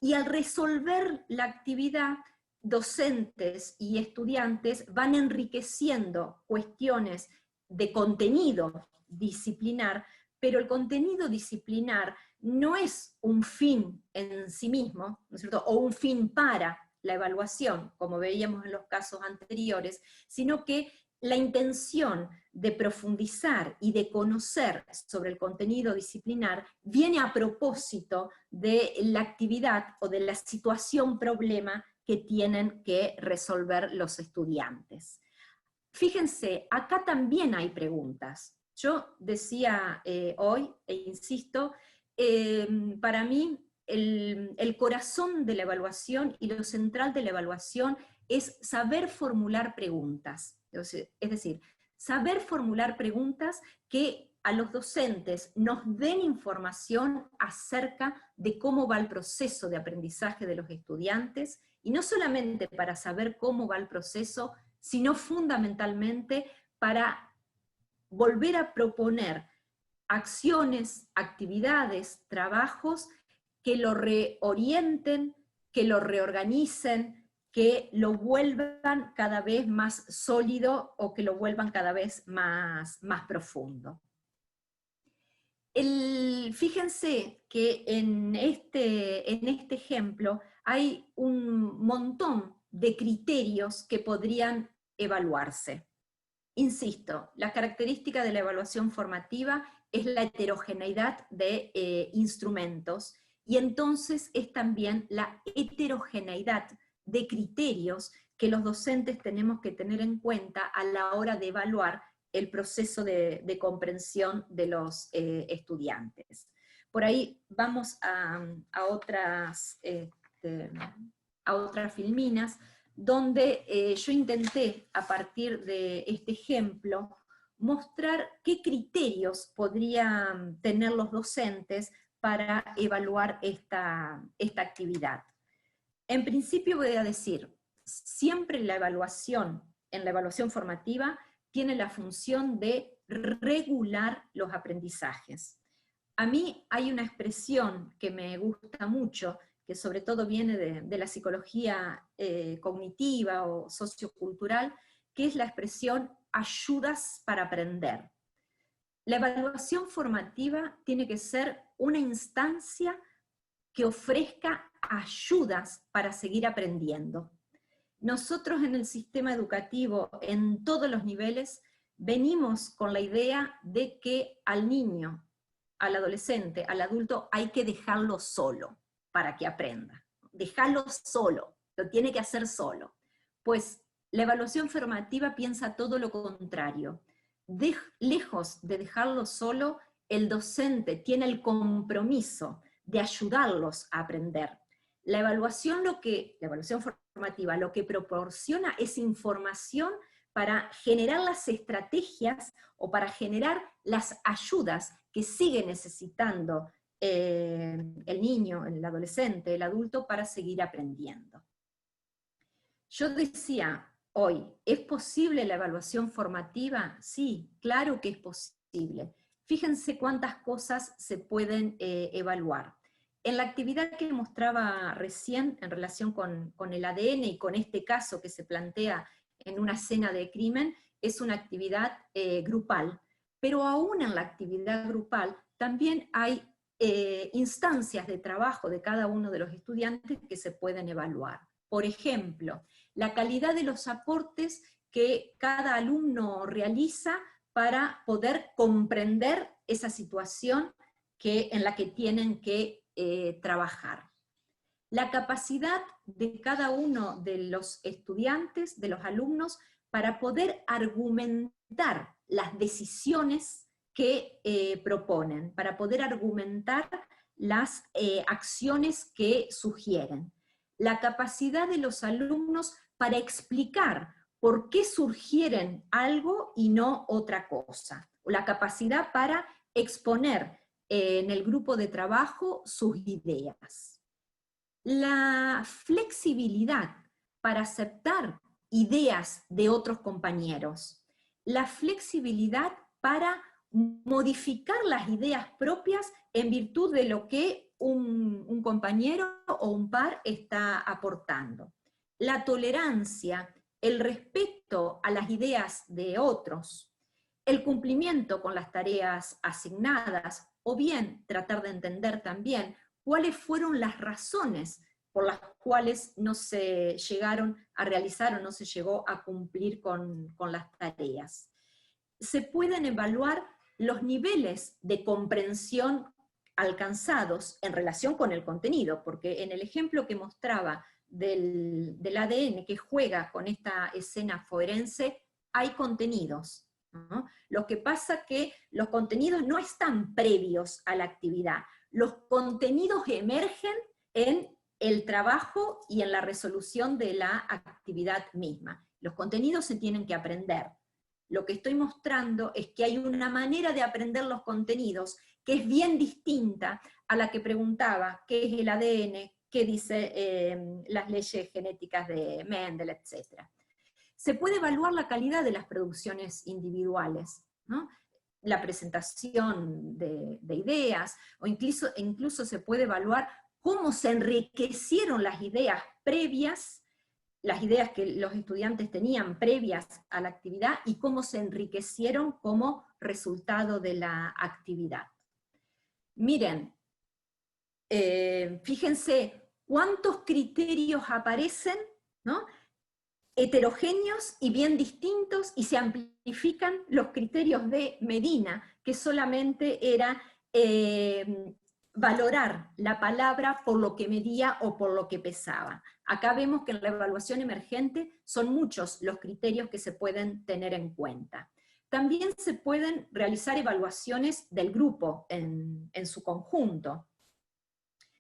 Y al resolver la actividad, docentes y estudiantes van enriqueciendo cuestiones de contenido disciplinar, pero el contenido disciplinar no es un fin en sí mismo, ¿no es cierto?, o un fin para la evaluación, como veíamos en los casos anteriores, sino que la intención de profundizar y de conocer sobre el contenido disciplinar viene a propósito de la actividad o de la situación problema que tienen que resolver los estudiantes. Fíjense, acá también hay preguntas. Yo decía hoy, e insisto, para mí el corazón de la evaluación y lo central de la evaluación es saber formular preguntas. Es decir, saber formular preguntas que a los docentes nos den información acerca de cómo va el proceso de aprendizaje de los estudiantes, y no solamente para saber cómo va el proceso, sino fundamentalmente para volver a proponer acciones, actividades, trabajos que lo reorienten, que lo reorganicen, que lo vuelvan cada vez más sólido o que lo vuelvan cada vez más profundo. Fíjense que en este ejemplo hay un montón de criterios que podrían evaluarse. Insisto, la característica de la evaluación formativa es la heterogeneidad de instrumentos, y entonces es también la heterogeneidad de criterios que los docentes tenemos que tener en cuenta a la hora de evaluar el proceso de comprensión de los estudiantes. Por ahí vamos a otras filminas, donde yo intenté, a partir de este ejemplo, mostrar qué criterios podrían tener los docentes para evaluar esta actividad. En principio voy a decir, siempre en la evaluación formativa, tiene la función de regular los aprendizajes. A mí hay una expresión que me gusta mucho, que sobre todo viene de la psicología cognitiva o sociocultural, que es la expresión ayudas para aprender. La evaluación formativa tiene que ser una instancia que ofrezca ayudas para seguir aprendiendo. Nosotros en el sistema educativo, en todos los niveles, venimos con la idea de que al niño, al adolescente, al adulto, hay que dejarlo solo para que aprenda. Dejarlo solo, lo tiene que hacer solo. Pues la evaluación formativa piensa todo lo contrario. Lejos de dejarlo solo, el docente tiene el compromiso de ayudarlos a aprender. La evaluación formativa lo que proporciona es información para generar las estrategias o para generar las ayudas que sigue necesitando el niño, el adolescente, el adulto para seguir aprendiendo. Yo decía hoy, ¿es posible la evaluación formativa? Sí, claro que es posible. Fíjense cuántas cosas se pueden evaluar. En la actividad que mostraba recién en relación con el ADN y con este caso que se plantea en una escena de crimen, es una actividad grupal. Pero aún en la actividad grupal también hay instancias de trabajo de cada uno de los estudiantes que se pueden evaluar. Por ejemplo, la calidad de los aportes que cada alumno realiza para poder comprender esa situación en la que tienen que trabajar. La capacidad de cada uno de los estudiantes, de los alumnos, para poder argumentar las decisiones que proponen, para poder argumentar las acciones que sugieren. La capacidad de los alumnos para explicar por qué sugieren algo y no otra cosa. O la capacidad para exponer en el grupo de trabajo sus ideas. La flexibilidad para aceptar ideas de otros compañeros. La flexibilidad para modificar las ideas propias en virtud de lo que un compañero o un par está aportando. La tolerancia, el respeto a las ideas de otros, el cumplimiento con las tareas asignadas, o bien tratar de entender también cuáles fueron las razones por las cuales no se llegaron a realizar o no se llegó a cumplir con las tareas. Se pueden evaluar los niveles de comprensión alcanzados en relación con el contenido, porque en el ejemplo que mostraba del ADN que juega con esta escena forense, hay contenidos, ¿no? Lo que pasa es que los contenidos no están previos a la actividad, los contenidos emergen en el trabajo y en la resolución de la actividad misma. Los contenidos se tienen que aprender. Lo que estoy mostrando es que hay una manera de aprender los contenidos que es bien distinta a la que preguntaba qué es el ADN, qué dice las leyes genéticas de Mendel, etc. Se puede evaluar la calidad de las producciones individuales, ¿no? La presentación de ideas, o incluso se puede evaluar cómo se enriquecieron las ideas previas, las ideas que los estudiantes tenían previas a la actividad, y cómo se enriquecieron como resultado de la actividad. Miren, fíjense cuántos criterios aparecen, ¿no? Heterogéneos y bien distintos, y se amplifican los criterios de Medina, que solamente era valorar la palabra por lo que medía o por lo que pesaba. Acá vemos que en la evaluación emergente son muchos los criterios que se pueden tener en cuenta. También se pueden realizar evaluaciones del grupo en su conjunto.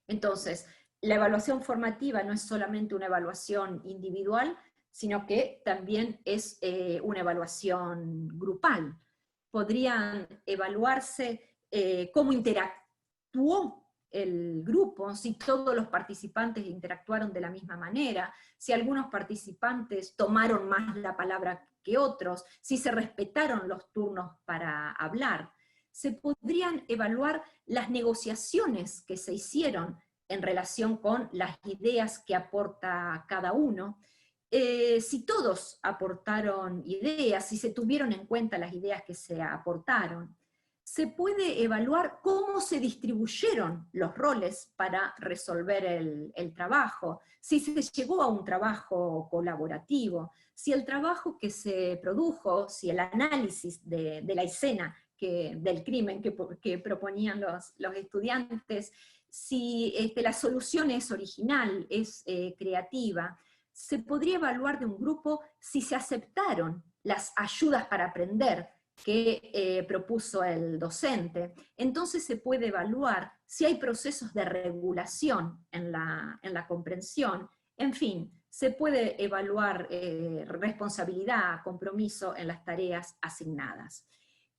Entonces, la evaluación formativa no es solamente una evaluación individual, sino que también es una evaluación grupal. Podrían evaluarse cómo interactuó el grupo, si todos los participantes interactuaron de la misma manera, si algunos participantes tomaron más la palabra que otros, si se respetaron los turnos para hablar. Se podrían evaluar las negociaciones que se hicieron en relación con las ideas que aporta cada uno. si todos aportaron ideas, si se tuvieron en cuenta las ideas que se aportaron, se puede evaluar cómo se distribuyeron los roles para resolver el trabajo, si se llegó a un trabajo colaborativo, si el trabajo que se produjo, si el análisis de la escena del crimen que proponían los estudiantes, si la solución es original, es creativa. Se podría evaluar de un grupo si se aceptaron las ayudas para aprender que propuso el docente. Entonces se puede evaluar si hay procesos de regulación en la comprensión. En fin, se puede evaluar responsabilidad, compromiso en las tareas asignadas.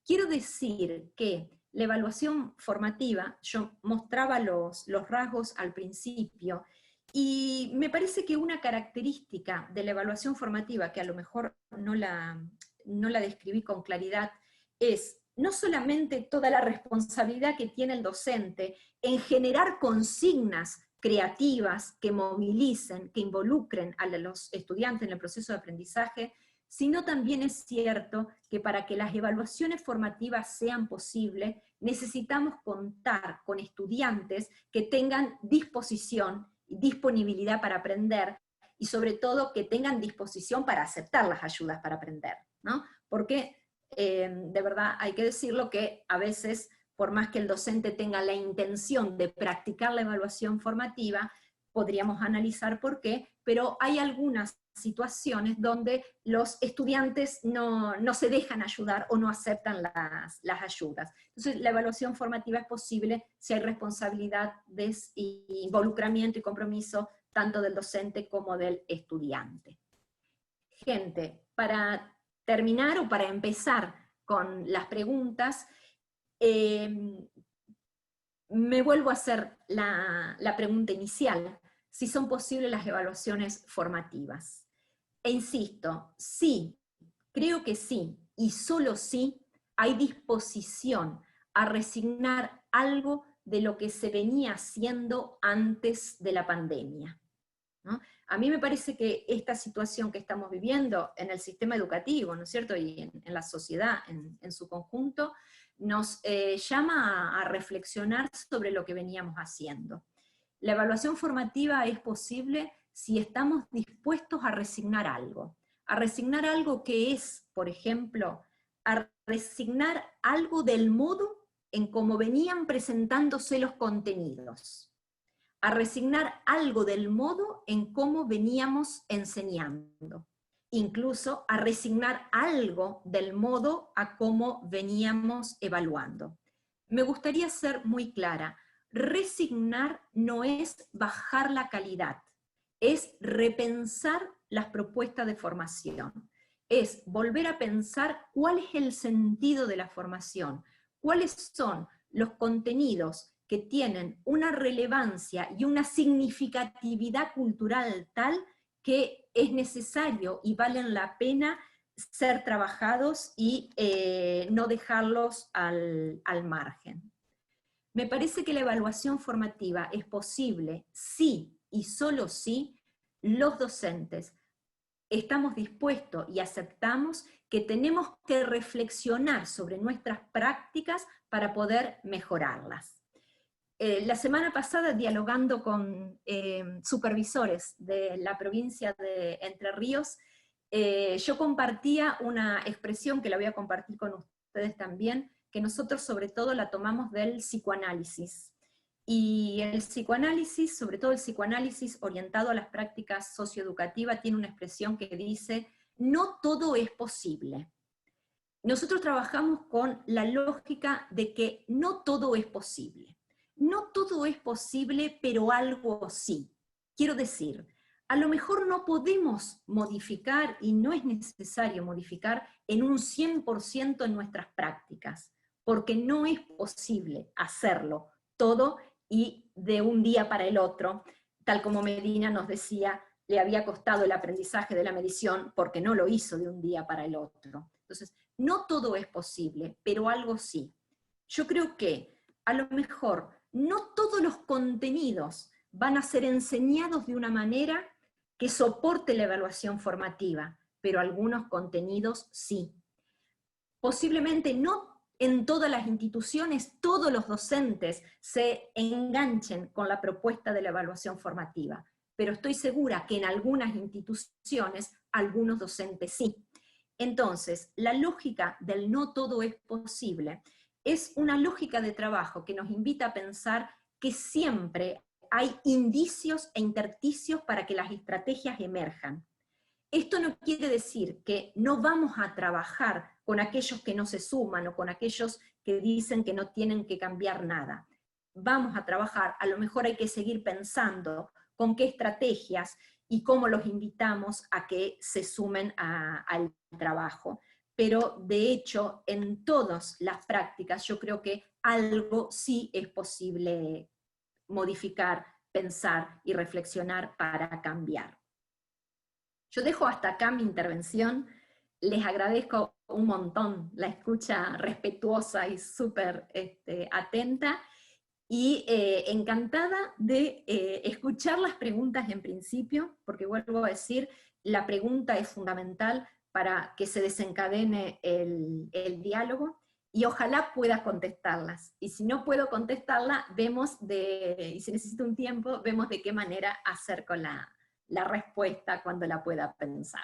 Quiero decir que la evaluación formativa, yo mostraba los rasgos al principio, y me parece que una característica de la evaluación formativa, que a lo mejor no la describí con claridad, es no solamente toda la responsabilidad que tiene el docente en generar consignas creativas que movilicen, que involucren a los estudiantes en el proceso de aprendizaje, sino también es cierto que para que las evaluaciones formativas sean posibles, necesitamos contar con estudiantes que tengan disposición, disponibilidad para aprender, y sobre todo que tengan disposición para aceptar las ayudas para aprender, ¿no? Porque de verdad hay que decirlo que a veces, por más que el docente tenga la intención de practicar la evaluación formativa, podríamos analizar por qué, pero hay algunas situaciones donde los estudiantes no se dejan ayudar o no aceptan las ayudas. Entonces la evaluación formativa es posible si hay responsabilidad, involucramiento y compromiso tanto del docente como del estudiante. Gente, para terminar o para empezar con las preguntas, me vuelvo a hacer la pregunta inicial, si son posibles las evaluaciones formativas. E insisto, sí, creo que sí, y solo sí hay disposición a resignar algo de lo que se venía haciendo antes de la pandemia, ¿no? A mí me parece que esta situación que estamos viviendo en el sistema educativo, ¿no es cierto?, y en la sociedad en su conjunto, nos llama a reflexionar sobre lo que veníamos haciendo. La evaluación formativa es posible si estamos dispuestos a resignar algo que es, por ejemplo, a resignar algo del modo en cómo venían presentándose los contenidos, a resignar algo del modo en cómo veníamos enseñando, incluso a resignar algo del modo a cómo veníamos evaluando. Me gustaría ser muy clara, resignar no es bajar la calidad, es repensar las propuestas de formación, es volver a pensar cuál es el sentido de la formación, cuáles son los contenidos que tienen una relevancia y una significatividad cultural tal que es necesario y valen la pena ser trabajados y no dejarlos al margen. Me parece que la evaluación formativa es posible si y solo si los docentes estamos dispuestos y aceptamos que tenemos que reflexionar sobre nuestras prácticas para poder mejorarlas. La semana pasada, dialogando con supervisores de la provincia de Entre Ríos, yo compartía una expresión que la voy a compartir con ustedes también, que nosotros sobre todo la tomamos del psicoanálisis. Y el psicoanálisis, sobre todo el psicoanálisis orientado a las prácticas socioeducativas, tiene una expresión que dice, no todo es posible. Nosotros trabajamos con la lógica de que no todo es posible. No todo es posible, pero algo sí. Quiero decir, a lo mejor no podemos modificar, y no es necesario modificar, en un 100% en nuestras prácticas, porque no es posible hacerlo todo y de un día para el otro, tal como Medina nos decía, le había costado el aprendizaje de la medición porque no lo hizo de un día para el otro. Entonces, no todo es posible, pero algo sí. Yo creo que a lo mejor no todos los contenidos van a ser enseñados de una manera que soporte la evaluación formativa, pero algunos contenidos sí. Posiblemente no en todas las instituciones, todos los docentes se enganchen con la propuesta de la evaluación formativa, pero estoy segura que en algunas instituciones, algunos docentes sí. Entonces, la lógica del no todo es posible es una lógica de trabajo que nos invita a pensar que siempre hay indicios e intersticios para que las estrategias emerjan. Esto no quiere decir que no vamos a trabajar con aquellos que no se suman o con aquellos que dicen que no tienen que cambiar nada. Vamos a trabajar, a lo mejor hay que seguir pensando con qué estrategias y cómo los invitamos a que se sumen al trabajo. Pero de hecho, en todas las prácticas yo creo que algo sí es posible modificar, pensar y reflexionar para cambiar. Yo dejo hasta acá mi intervención, les agradezco un montón la escucha respetuosa y súper atenta, y encantada de escuchar las preguntas en principio, porque vuelvo a decir, la pregunta es fundamental para que se desencadene el diálogo, y ojalá pueda contestarlas. Y si no puedo contestarla, y si necesito un tiempo, vemos de qué manera acerco la respuesta cuando la pueda pensar.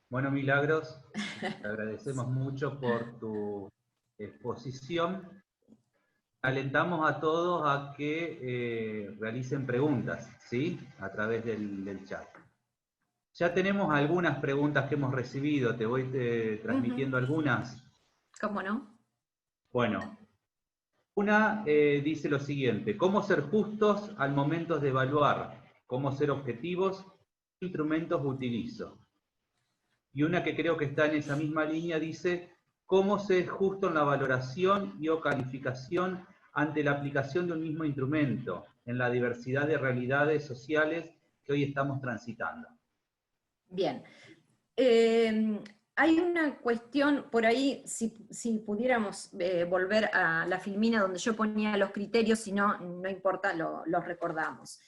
Bueno, Milagros, te agradecemos mucho por tu exposición. Alentamos a todos a que realicen preguntas, ¿sí? A través del chat. Ya tenemos algunas preguntas que hemos recibido, te voy transmitiendo algunas. ¿Cómo no? Bueno, una dice lo siguiente: ¿cómo ser justos al momento de evaluar? ¿Cómo ser objetivos? ¿Qué instrumentos utilizo? Y una que creo que está en esa misma línea dice: ¿cómo ser justo en la valoración y o calificación ante la aplicación de un mismo instrumento en la diversidad de realidades sociales que hoy estamos transitando? Bien. Hay una cuestión por ahí, si pudiéramos volver a la filmina donde yo ponía los criterios, si no, no importa, los recordamos.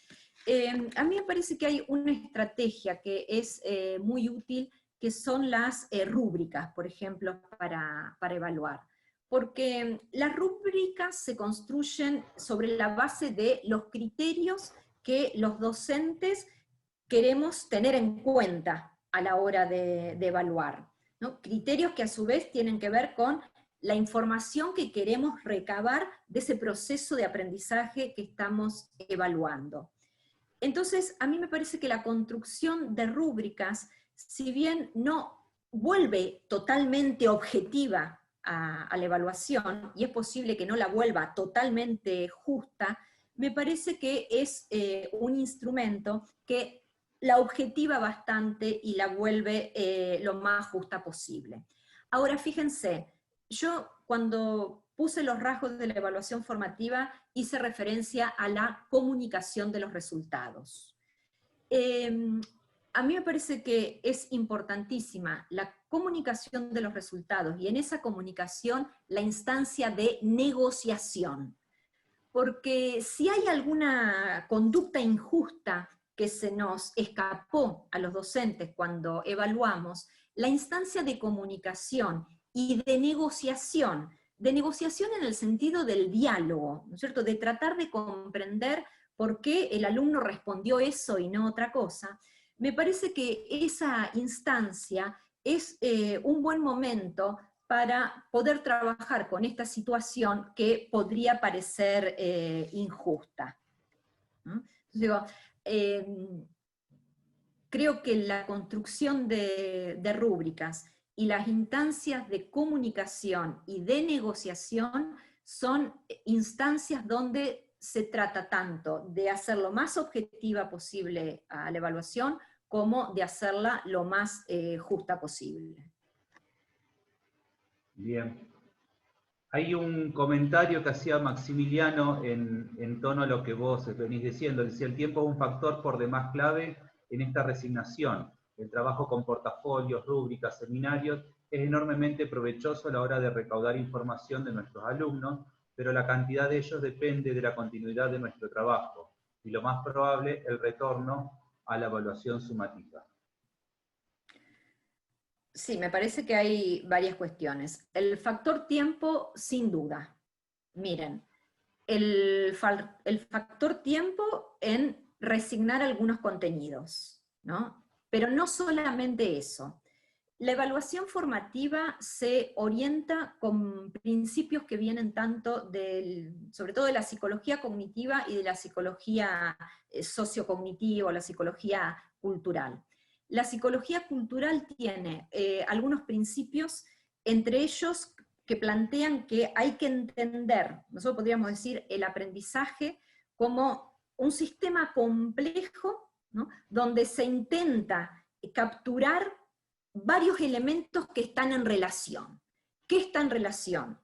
A mí me parece que hay una estrategia que es muy útil, que son las rúbricas, por ejemplo, para evaluar. Porque las rúbricas se construyen sobre la base de los criterios que los docentes queremos tener en cuenta a la hora de evaluar, ¿no? Criterios que a su vez tienen que ver con la información que queremos recabar de ese proceso de aprendizaje que estamos evaluando. Entonces, a mí me parece que la construcción de rúbricas, si bien no vuelve totalmente objetiva a la evaluación, y es posible que no la vuelva totalmente justa, me parece que es un instrumento que la objetiva bastante y la vuelve lo más justa posible. Ahora, fíjense, yo cuando puse los rasgos de la evaluación formativa hice referencia a la comunicación de los resultados. A mí me parece que es importantísima la comunicación de los resultados, y en esa comunicación la instancia de negociación. Porque si hay alguna conducta injusta que se nos escapó a los docentes cuando evaluamos, la instancia de comunicación y de negociación en el sentido del diálogo, ¿no es cierto?, de tratar de comprender por qué el alumno respondió eso y no otra cosa, me parece que esa instancia es un buen momento para poder trabajar con esta situación que podría parecer injusta. ¿No? Entonces digo, creo que la construcción de rúbricas y las instancias de comunicación y de negociación son instancias donde se trata tanto de hacer lo más objetiva posible a la evaluación, como de hacerla lo más justa posible. Bien. Hay un comentario que hacía Maximiliano en tono a lo que vos venís diciendo. Decía: el tiempo es un factor por demás clave en esta resignación. El trabajo con portafolios, rúbricas, seminarios es enormemente provechoso a la hora de recaudar información de nuestros alumnos, pero la cantidad de ellos depende de la continuidad de nuestro trabajo, y lo más probable, el retorno a la evaluación sumativa. Sí, me parece que hay varias cuestiones. El factor tiempo, sin duda. Miren, el factor tiempo en resignar algunos contenidos, ¿no? Pero no solamente eso. La evaluación formativa se orienta con principios que vienen tanto sobre todo de la psicología cognitiva y de la psicología sociocognitiva, la psicología cultural. La psicología cultural tiene algunos principios, entre ellos que plantean que hay que entender, nosotros podríamos decir, el aprendizaje como un sistema complejo, ¿no? Donde se intenta capturar varios elementos que están en relación. ¿Qué está en relación?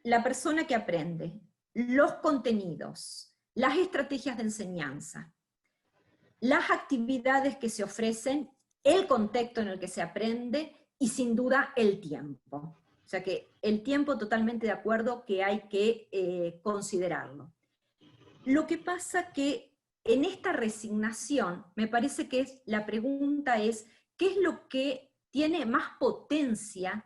La persona que aprende, los contenidos, las estrategias de enseñanza, las actividades que se ofrecen, el contexto en el que se aprende y sin duda el tiempo. O sea que el tiempo, totalmente de acuerdo, que hay que considerarlo. Lo que pasa que en esta resignación, me parece que la pregunta es, ¿qué es lo que tiene más potencia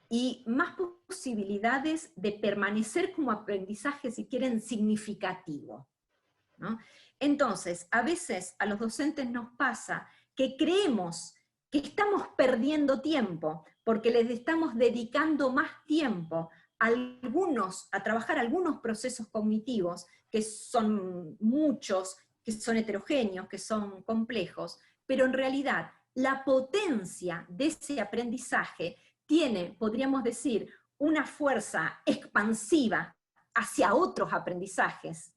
y más posibilidades de permanecer como aprendizaje, si quieren, significativo, ¿no? Entonces, a veces a los docentes nos pasa que creemos que estamos perdiendo tiempo, porque les estamos dedicando más tiempo a trabajar algunos procesos cognitivos, que son muchos, que son heterogéneos, que son complejos, pero en realidad la potencia de ese aprendizaje tiene, podríamos decir, una fuerza expansiva hacia otros aprendizajes,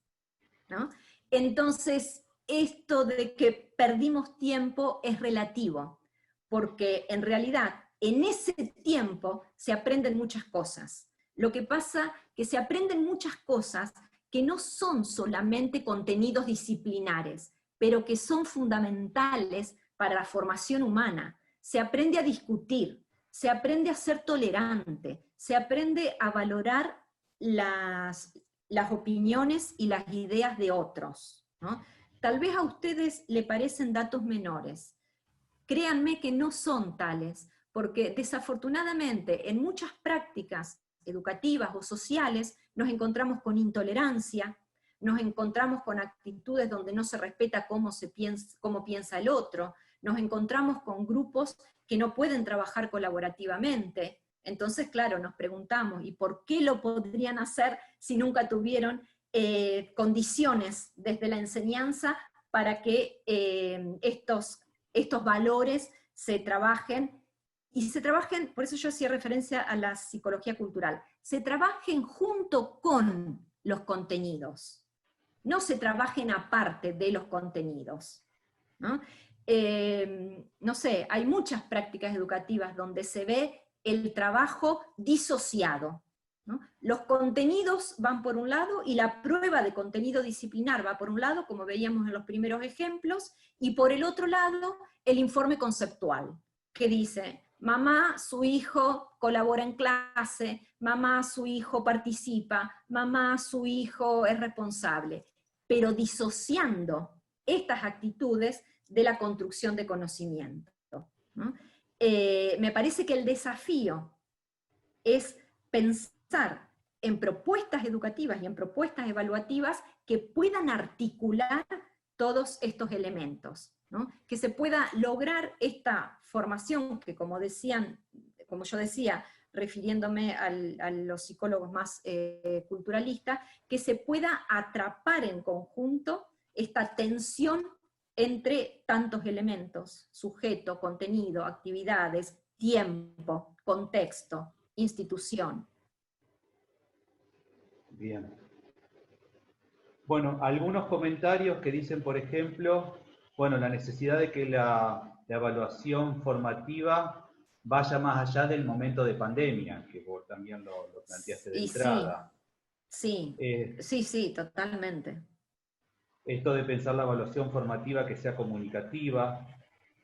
¿no? Entonces, esto de que perdimos tiempo es relativo, porque en realidad en ese tiempo se aprenden muchas cosas. Lo que pasa es que se aprenden muchas cosas que no son solamente contenidos disciplinares, pero que son fundamentales para la formación humana. Se aprende a discutir, se aprende a ser tolerante, se aprende a valorar las opiniones y las ideas de otros, ¿no? Tal vez a ustedes le parecen datos menores. Créanme que no son tales, porque desafortunadamente en muchas prácticas educativas o sociales nos encontramos con intolerancia, nos encontramos con actitudes donde no se respeta cómo piensa el otro, nos encontramos con grupos que no pueden trabajar colaborativamente. Entonces, claro, nos preguntamos, ¿y por qué lo podrían hacer si nunca tuvieron condiciones desde la enseñanza para que estos valores se trabajen? Y se trabajen, por eso yo hacía referencia a la psicología cultural, se trabajen junto con los contenidos, no se trabajen aparte de los contenidos, ¿no? No sé, hay muchas prácticas educativas donde se ve el trabajo disociado, ¿no? Los contenidos van por un lado y la prueba de contenido disciplinar va por un lado, como veíamos en los primeros ejemplos, y por el otro lado el informe conceptual, que dice, mamá, su hijo colabora en clase, mamá, su hijo participa, mamá, su hijo es responsable, pero disociando estas actitudes de la construcción de conocimiento, ¿no? Me parece que el desafío es pensar en propuestas educativas y en propuestas evaluativas que puedan articular todos estos elementos, ¿no? Que se pueda lograr esta formación que, como yo decía, refiriéndome a los psicólogos más culturalistas, que se pueda atrapar en conjunto esta tensión entre tantos elementos: sujeto, contenido, actividades, tiempo, contexto, institución. Bien. Bueno, algunos comentarios que dicen, por ejemplo, bueno, la necesidad de que la evaluación formativa vaya más allá del momento de pandemia, que vos también lo planteaste de Y entrada. sí, totalmente. Esto de pensar la evaluación formativa que sea comunicativa,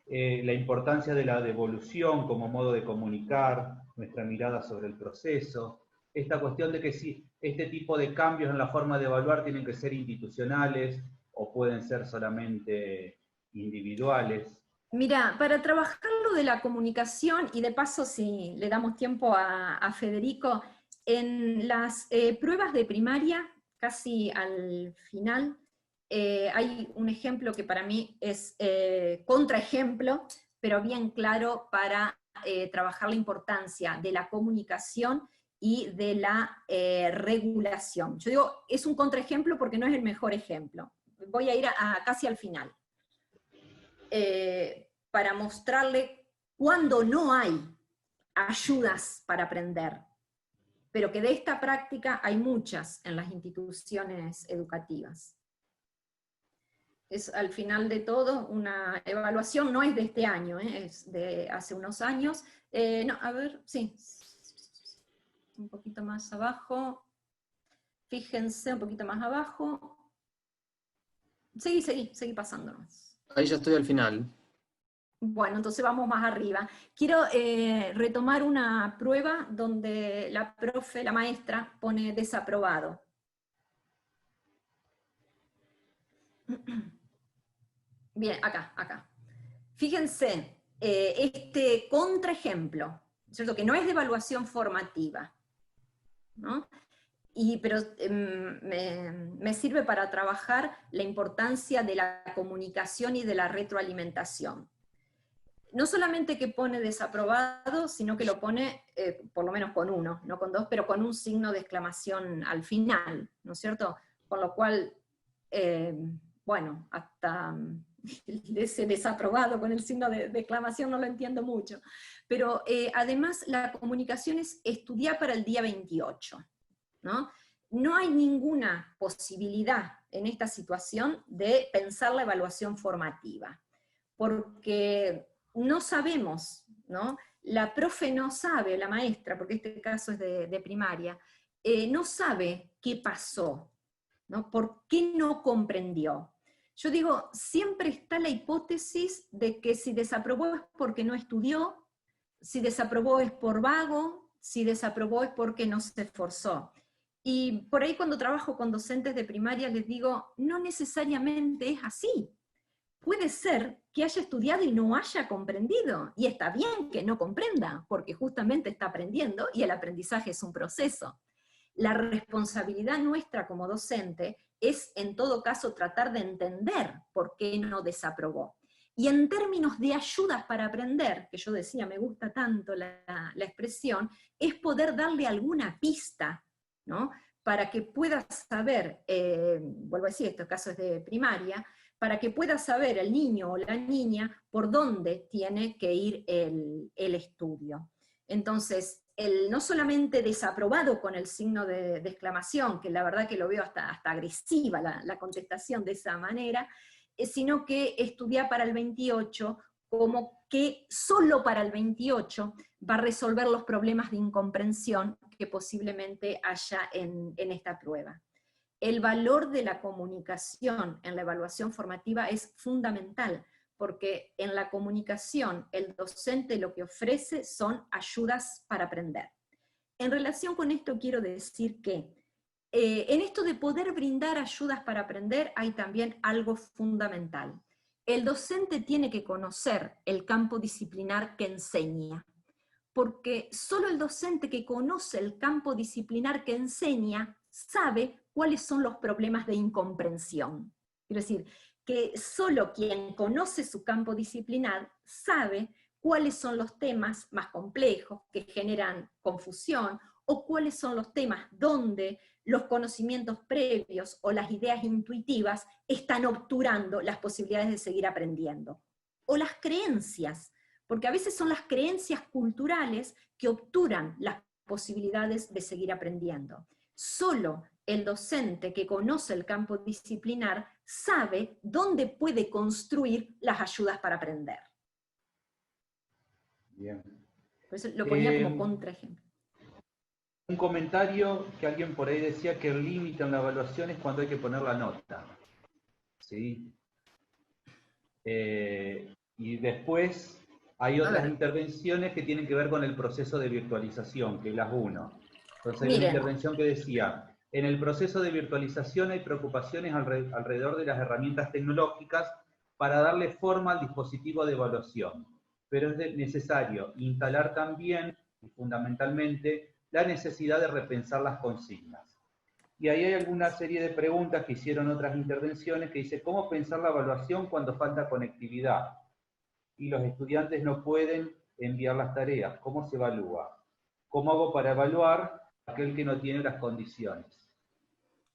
la importancia de la devolución como modo de comunicar, nuestra mirada sobre el proceso, esta cuestión de que si este tipo de cambios en la forma de evaluar tienen que ser institucionales o pueden ser solamente individuales? Mira, para trabajar lo de la comunicación, y de paso si le damos tiempo a Federico, en las pruebas de primaria, casi al final, hay un ejemplo que para mí es contraejemplo, pero bien claro para trabajar la importancia de la comunicación y de la regulación. Yo digo, es un contraejemplo porque no es el mejor ejemplo. Voy a ir casi al final. Para mostrarle cuándo no hay ayudas para aprender, pero que de esta práctica hay muchas en las instituciones educativas. Es al final de todo una evaluación, no es de este año, es de hace unos años. No, a ver, sí, un poquito más abajo, fíjense un poquito más abajo. Seguí pasándonos. Ahí ya estoy al final. Bueno, entonces vamos más arriba. Quiero retomar una prueba donde la profe, la maestra, pone desaprobado. Bien, acá. Fíjense, este contraejemplo, ¿cierto? Que no es de evaluación formativa, ¿no? Pero me sirve para trabajar la importancia de la comunicación y de la retroalimentación. No solamente que pone desaprobado, sino que lo pone por lo menos con 1, no con 2, pero con un signo de exclamación al final, ¿no es cierto? Con lo cual, bueno, hasta ese desaprobado con el signo de exclamación no lo entiendo mucho. Pero además la comunicación es estudiar para el día 28, ¿no? No hay ninguna posibilidad en esta situación de pensar la evaluación formativa, porque no sabemos, ¿no? La profe no sabe, la maestra, porque este caso es de primaria, no sabe qué pasó, ¿no? ¿Por qué no comprendió? Yo digo, siempre está la hipótesis de que si desaprobó es porque no estudió, si desaprobó es por vago, si desaprobó es porque no se esforzó. Y por ahí cuando trabajo con docentes de primaria les digo, no necesariamente es así. Puede ser que haya estudiado y no haya comprendido, y está bien que no comprenda, porque justamente está aprendiendo y el aprendizaje es un proceso. La responsabilidad nuestra como docente es en todo caso tratar de entender por qué no desaprobó. Y en términos de ayudas para aprender, que yo decía, me gusta tanto la expresión, es poder darle alguna pista, ¿no? Para que pueda saber, vuelvo a decir, estos casos de primaria, para que pueda saber el niño o la niña por dónde tiene que ir el estudio. Entonces, no solamente desaprobado con el signo de exclamación, que la verdad que lo veo hasta agresiva la contestación de esa manera, sino que estudiar para el 28 como que solo para el 28 va a resolver los problemas de incomprensión que posiblemente haya en esta prueba. El valor de la comunicación en la evaluación formativa es fundamental, porque en la comunicación el docente lo que ofrece son ayudas para aprender. En relación con esto quiero decir que en esto de poder brindar ayudas para aprender hay también algo fundamental. El docente tiene que conocer el campo disciplinar que enseña, porque solo el docente que conoce el campo disciplinar que enseña sabe cuáles son los problemas de incomprensión. Quiero decir, que solo quien conoce su campo disciplinar sabe cuáles son los temas más complejos que generan confusión, o cuáles son los temas donde los conocimientos previos o las ideas intuitivas están obturando las posibilidades de seguir aprendiendo. O las creencias, porque a veces son las creencias culturales que obturan las posibilidades de seguir aprendiendo. Solo el docente que conoce el campo disciplinar sabe dónde puede construir las ayudas para aprender. Bien. Por eso lo ponía como contraejemplo. Un comentario que alguien por ahí decía que el límite en la evaluación es cuando hay que poner la nota. ¿Sí? Y después hay otras intervenciones que tienen que ver con el proceso de virtualización, que es las 1. Entonces hay una intervención que decía, En el proceso de virtualización hay preocupaciones alrededor de las herramientas tecnológicas para darle forma al dispositivo de evaluación, pero es necesario instalar también, y fundamentalmente, la necesidad de repensar las consignas. Y ahí hay alguna serie de preguntas que hicieron otras intervenciones que dice, ¿cómo pensar la evaluación cuando falta conectividad? Y los estudiantes no pueden enviar las tareas. ¿Cómo se evalúa? ¿Cómo hago para evaluar a aquel que no tiene las condiciones?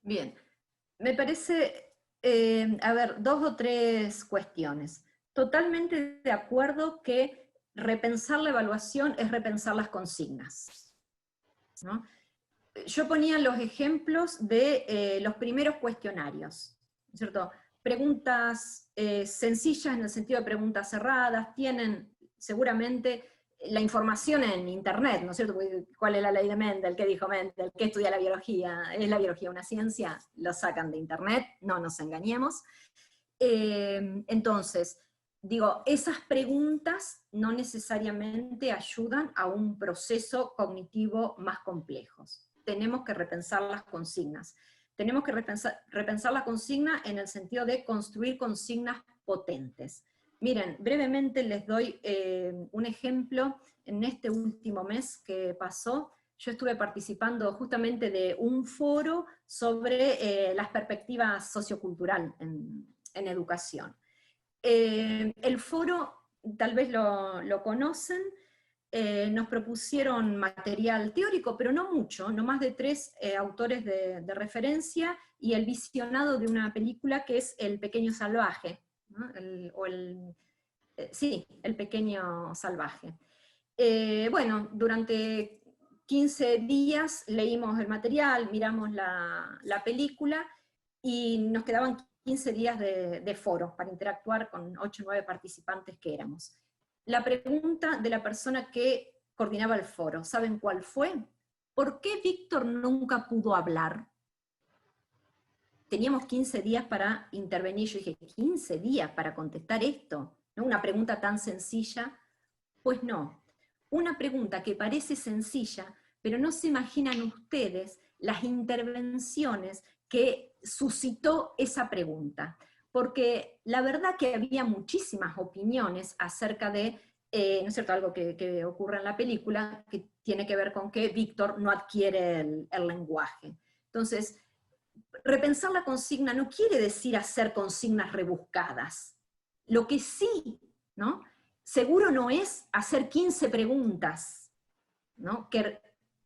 Bien, me parece, a ver, 2 o 3 cuestiones. Totalmente de acuerdo que repensar la evaluación es repensar las consignas, ¿no? Yo ponía los ejemplos de los primeros cuestionarios, ¿cierto? Preguntas sencillas en el sentido de preguntas cerradas, tienen seguramente la información en internet, ¿no es cierto? ¿Cuál es la ley de Mendel? ¿Qué dijo Mendel? ¿Qué estudia la biología? ¿Es la biología una ciencia? Lo sacan de internet, no nos engañemos. Entonces, digo, esas preguntas no necesariamente ayudan a un proceso cognitivo más complejo. Tenemos que repensar las consignas. Tenemos que repensar la consigna en el sentido de construir consignas potentes. Miren, brevemente les doy un ejemplo. En este último mes que pasó, yo estuve participando justamente de un foro sobre las perspectivas socioculturales en educación. El foro, tal vez lo conocen, nos propusieron material teórico, pero no mucho, no más de 3 autores de referencia y el visionado de una película que es El Pequeño Salvaje, ¿no? Sí, El Pequeño Salvaje. Bueno, durante 15 días leímos el material, miramos la película y nos quedaban 15 días de foro para interactuar con 8 o 9 participantes que éramos. La pregunta de la persona que coordinaba el foro, ¿saben cuál fue? ¿Por qué Víctor nunca pudo hablar? Teníamos 15 días para intervenir. Yo dije, ¿15 días para contestar esto? ¿No? Una pregunta tan sencilla. Pues no. Una pregunta que parece sencilla, pero no se imaginan ustedes las intervenciones que suscitó esa pregunta. Porque la verdad que había muchísimas opiniones acerca de, ¿no es cierto?, algo que ocurre en la película, que tiene que ver con que Víctor no adquiere el lenguaje. Entonces, repensar la consigna no quiere decir hacer consignas rebuscadas. Lo que sí, ¿no?, seguro no es hacer 15 preguntas, ¿no?, que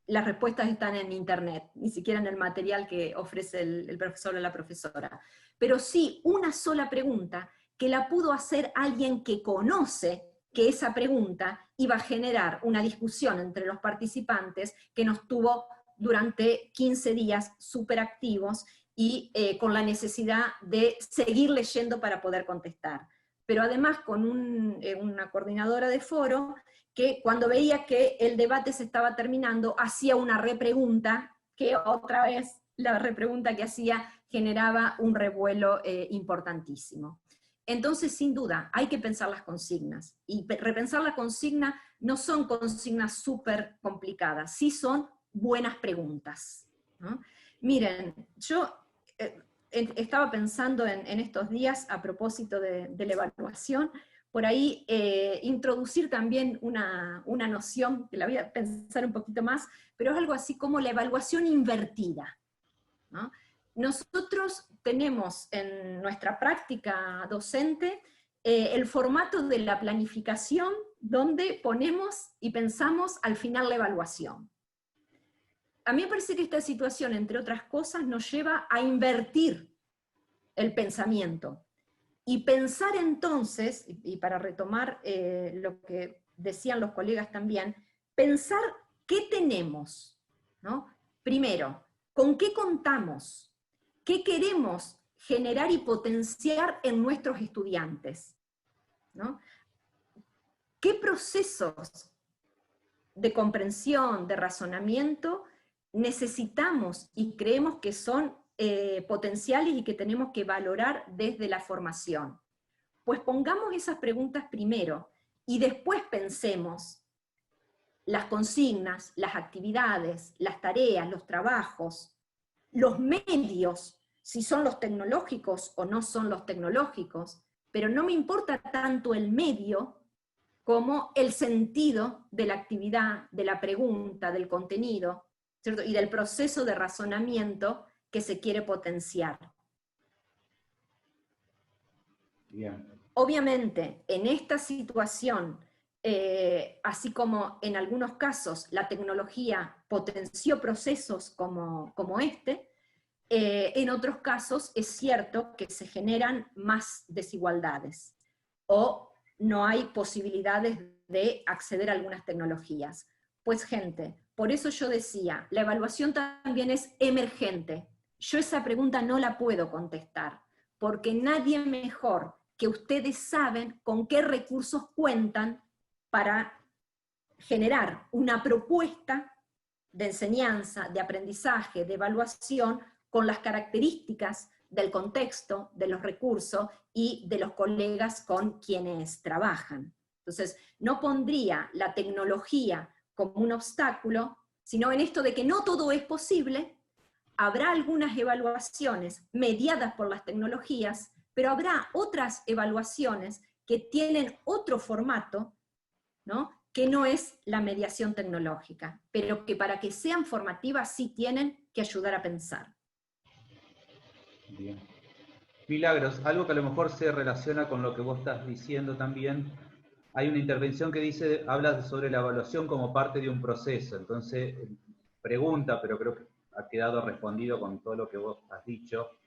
las respuestas están en internet, ni siquiera en el material que ofrece el profesor o la profesora. Pero sí una sola pregunta que la pudo hacer alguien que conoce que esa pregunta iba a generar una discusión entre los participantes que nos tuvo durante 15 días súper activos y con la necesidad de seguir leyendo para poder contestar. Pero además con una coordinadora de foro que cuando veía que el debate se estaba terminando, hacía una repregunta, que otra vez la repregunta que hacía generaba un revuelo importantísimo. Entonces, sin duda, hay que pensar las consignas. Y repensar la consigna no son consignas súper complicadas, sí son buenas preguntas, ¿no? Miren, yo estaba pensando en estos días, a propósito de la evaluación, por ahí introducir también una noción, que la voy a pensar un poquito más, pero es algo así como la evaluación invertida, ¿no? Nosotros tenemos en nuestra práctica docente el formato de la planificación, donde ponemos y pensamos al final la evaluación. A mí me parece que esta situación, entre otras cosas, nos lleva a invertir el pensamiento. Y pensar entonces, y para retomar lo que decían los colegas también, pensar qué tenemos, ¿no? Primero, ¿con qué contamos? ¿Qué queremos generar y potenciar en nuestros estudiantes? ¿No? ¿Qué procesos de comprensión, de razonamiento necesitamos y creemos que son potenciales y que tenemos que valorar desde la formación? Pues pongamos esas preguntas primero y después pensemos las consignas, las actividades, las tareas, los trabajos, los medios, si son los tecnológicos o no son los tecnológicos, pero no me importa tanto el medio como el sentido de la actividad, de la pregunta, del contenido, ¿cierto? Y del proceso de razonamiento que se quiere potenciar. Bien. Obviamente, en esta situación, así como en algunos casos la tecnología potenció procesos como este, en otros casos es cierto que se generan más desigualdades o no hay posibilidades de acceder a algunas tecnologías. Pues gente, por eso yo decía, la evaluación también es emergente. Yo esa pregunta no la puedo contestar, porque nadie mejor que ustedes saben con qué recursos cuentan para generar una propuesta de enseñanza, de aprendizaje, de evaluación, con las características del contexto, de los recursos y de los colegas con quienes trabajan. Entonces, no pondría la tecnología como un obstáculo, sino en esto de que no todo es posible, habrá algunas evaluaciones mediadas por las tecnologías, pero habrá otras evaluaciones que tienen otro formato, ¿no? Que no es la mediación tecnológica, pero que para que sean formativas sí tienen que ayudar a pensar. Bien. Milagros, algo que a lo mejor se relaciona con lo que vos estás diciendo también, hay una intervención que dice, habla sobre la evaluación como parte de un proceso, entonces pregunta, pero creo que ha quedado respondido con todo lo que vos has dicho,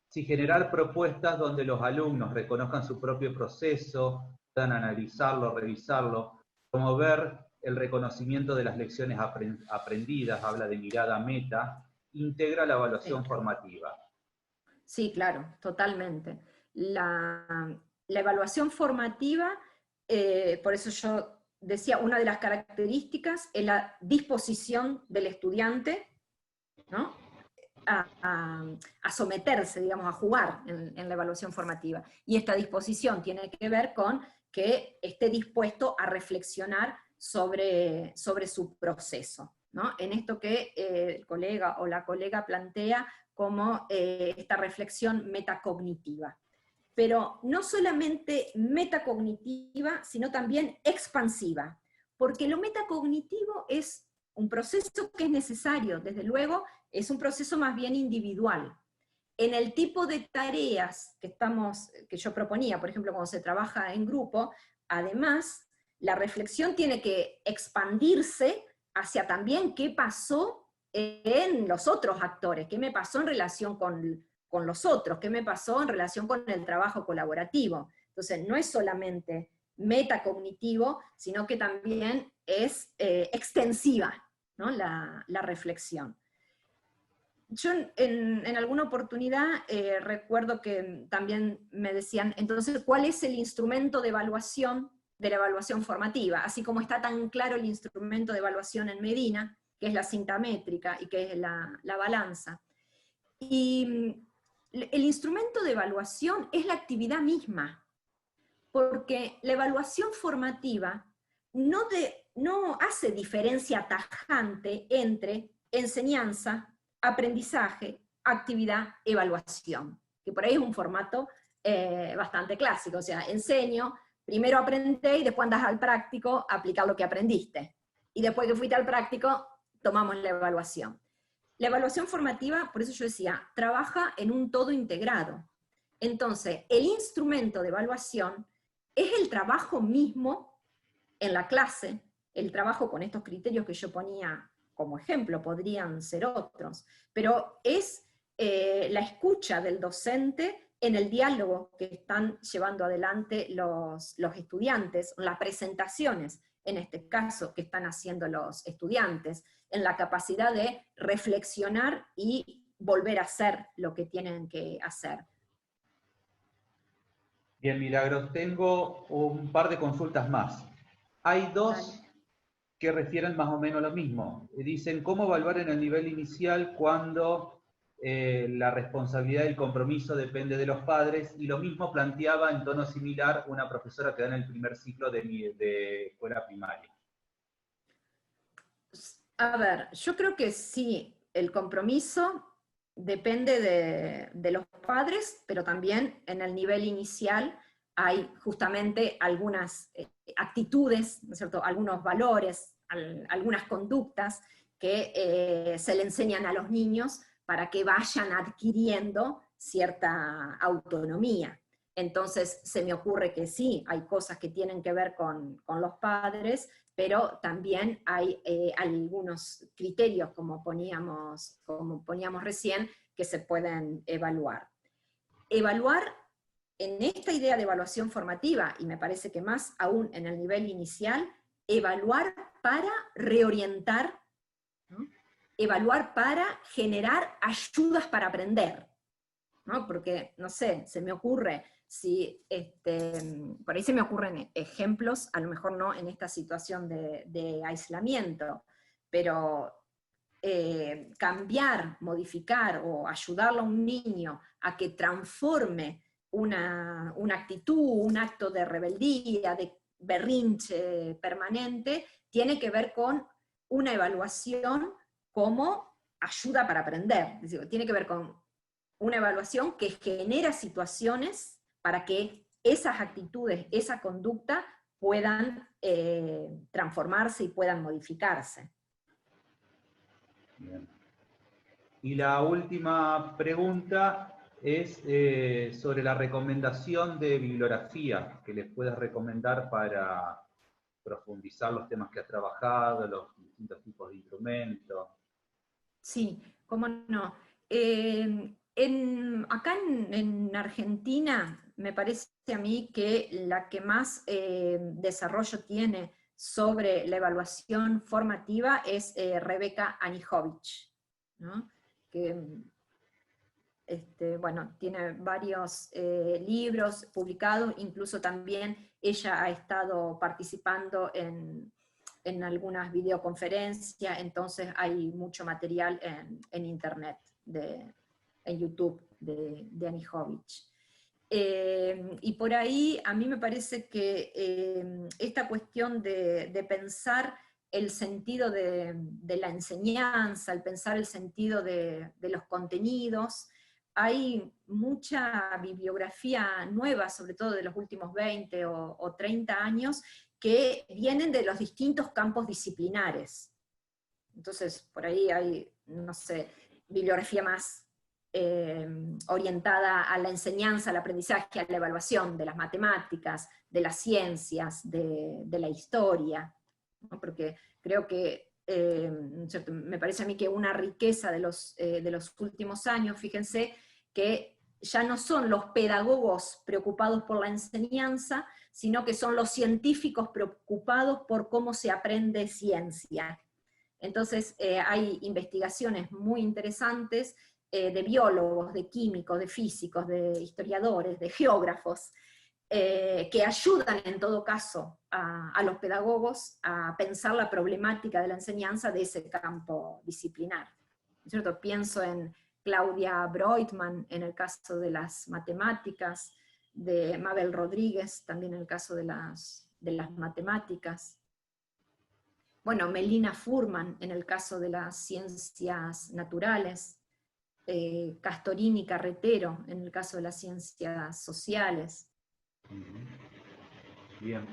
si generar propuestas donde los alumnos reconozcan su propio proceso, puedan analizarlo, revisarlo, promover el reconocimiento de las lecciones aprendidas, habla de mirada meta, integra la evaluación Sí. formativa. Sí, claro, totalmente. La evaluación formativa, por eso yo decía, una de las características es la disposición del estudiante, ¿no? a someterse, digamos, a jugar en la evaluación formativa. Y esta disposición tiene que ver con que esté dispuesto a reflexionar sobre su proceso, ¿no? En esto que el colega o la colega plantea como esta reflexión metacognitiva. Pero no solamente metacognitiva, sino también expansiva, porque lo metacognitivo es un proceso que es necesario, desde luego, es un proceso más bien individual. En el tipo de tareas que yo proponía, por ejemplo, cuando se trabaja en grupo, además, la reflexión tiene que expandirse hacia también qué pasó en los otros actores, qué me pasó en relación con los otros, qué me pasó en relación con el trabajo colaborativo. Entonces, no es solamente metacognitivo, sino que también es extensiva, ¿no? la reflexión. Yo en alguna oportunidad recuerdo que también me decían, entonces, ¿cuál es el instrumento de evaluación de la evaluación formativa? Así como está tan claro el instrumento de evaluación en Medina, que es la cinta métrica y que es la balanza. Y el instrumento de evaluación es la actividad misma, porque la evaluación formativa no hace diferencia tajante entre enseñanza, aprendizaje, actividad, evaluación, que por ahí es un formato bastante clásico, o sea, enseño, primero aprendé y después andas al práctico a aplicar lo que aprendiste. Y después que fuiste al práctico, tomamos la evaluación. La evaluación formativa, por eso yo decía, trabaja en un todo integrado. Entonces, el instrumento de evaluación es el trabajo mismo en la clase, el trabajo con estos criterios que yo ponía como ejemplo, podrían ser otros, pero es la escucha del docente en el diálogo que están llevando adelante los estudiantes, las presentaciones, en este caso, que están haciendo los estudiantes, en la capacidad de reflexionar y volver a hacer lo que tienen que hacer. Bien, Milagros, tengo un par de consultas más. Hay dos que refieren más o menos lo mismo. Dicen, ¿cómo evaluar en el nivel inicial cuando la responsabilidad y el compromiso depende de los padres? Y lo mismo planteaba en tono similar una profesora que da en el primer ciclo de escuela primaria. A ver, yo creo que sí, el compromiso depende de los padres, pero también en el nivel inicial hay justamente algunas actitudes, ¿no es cierto?, algunos valores, algunas conductas que se le enseñan a los niños para que vayan adquiriendo cierta autonomía. Entonces se me ocurre que sí, hay cosas que tienen que ver con los padres, pero también hay algunos criterios, como poníamos recién, que se pueden evaluar. Evaluar en esta idea de evaluación formativa, y me parece que más aún en el nivel inicial, evaluar para reorientar, ¿no? Evaluar para generar ayudas para aprender, ¿no? Porque, no sé, se me ocurre, si, por ahí se me ocurren ejemplos, a lo mejor no en esta situación de aislamiento, pero cambiar, modificar o ayudarle a un niño a que transforme una actitud, un acto de rebeldía, de berrinche permanente, tiene que ver con una evaluación como ayuda para aprender. Es decir, tiene que ver con una evaluación que genera situaciones para que esas actitudes, esa conducta puedan transformarse y puedan modificarse. Bien. Y la última pregunta es sobre la recomendación de bibliografía que les puedas recomendar para profundizar los temas que has trabajado, los distintos tipos de instrumentos. Sí, cómo no. Acá en Argentina me parece a mí que la que más desarrollo tiene sobre la evaluación formativa es Rebeca Anijovic, ¿no? Que bueno, tiene varios libros publicados, incluso también ella ha estado participando en algunas videoconferencias, entonces hay mucho material en internet, en YouTube de Anijovic. Y por ahí a mí me parece que esta cuestión de pensar el sentido de la enseñanza, el pensar el sentido de los contenidos, hay mucha bibliografía nueva, sobre todo de los últimos 20 o 30 años, que vienen de los distintos campos disciplinares. Entonces, por ahí hay, no sé, bibliografía más orientada a la enseñanza, al aprendizaje, a la evaluación de las matemáticas, de las ciencias, de la historia, ¿no? Porque creo que, me parece a mí que una riqueza de los últimos años, fíjense, que ya no son los pedagogos preocupados por la enseñanza, sino que son los científicos preocupados por cómo se aprende ciencia. Entonces hay investigaciones muy interesantes de biólogos, de químicos, de físicos, de historiadores, de geógrafos, que ayudan en todo caso a los pedagogos a pensar la problemática de la enseñanza de ese campo disciplinar. ¿No es cierto? Pienso en Claudia Breutmann en el caso de las matemáticas, de Mabel Rodríguez también en el caso de las matemáticas. Bueno, Melina Furman en el caso de las ciencias naturales, Castorini Carretero en el caso de las ciencias sociales. Bien.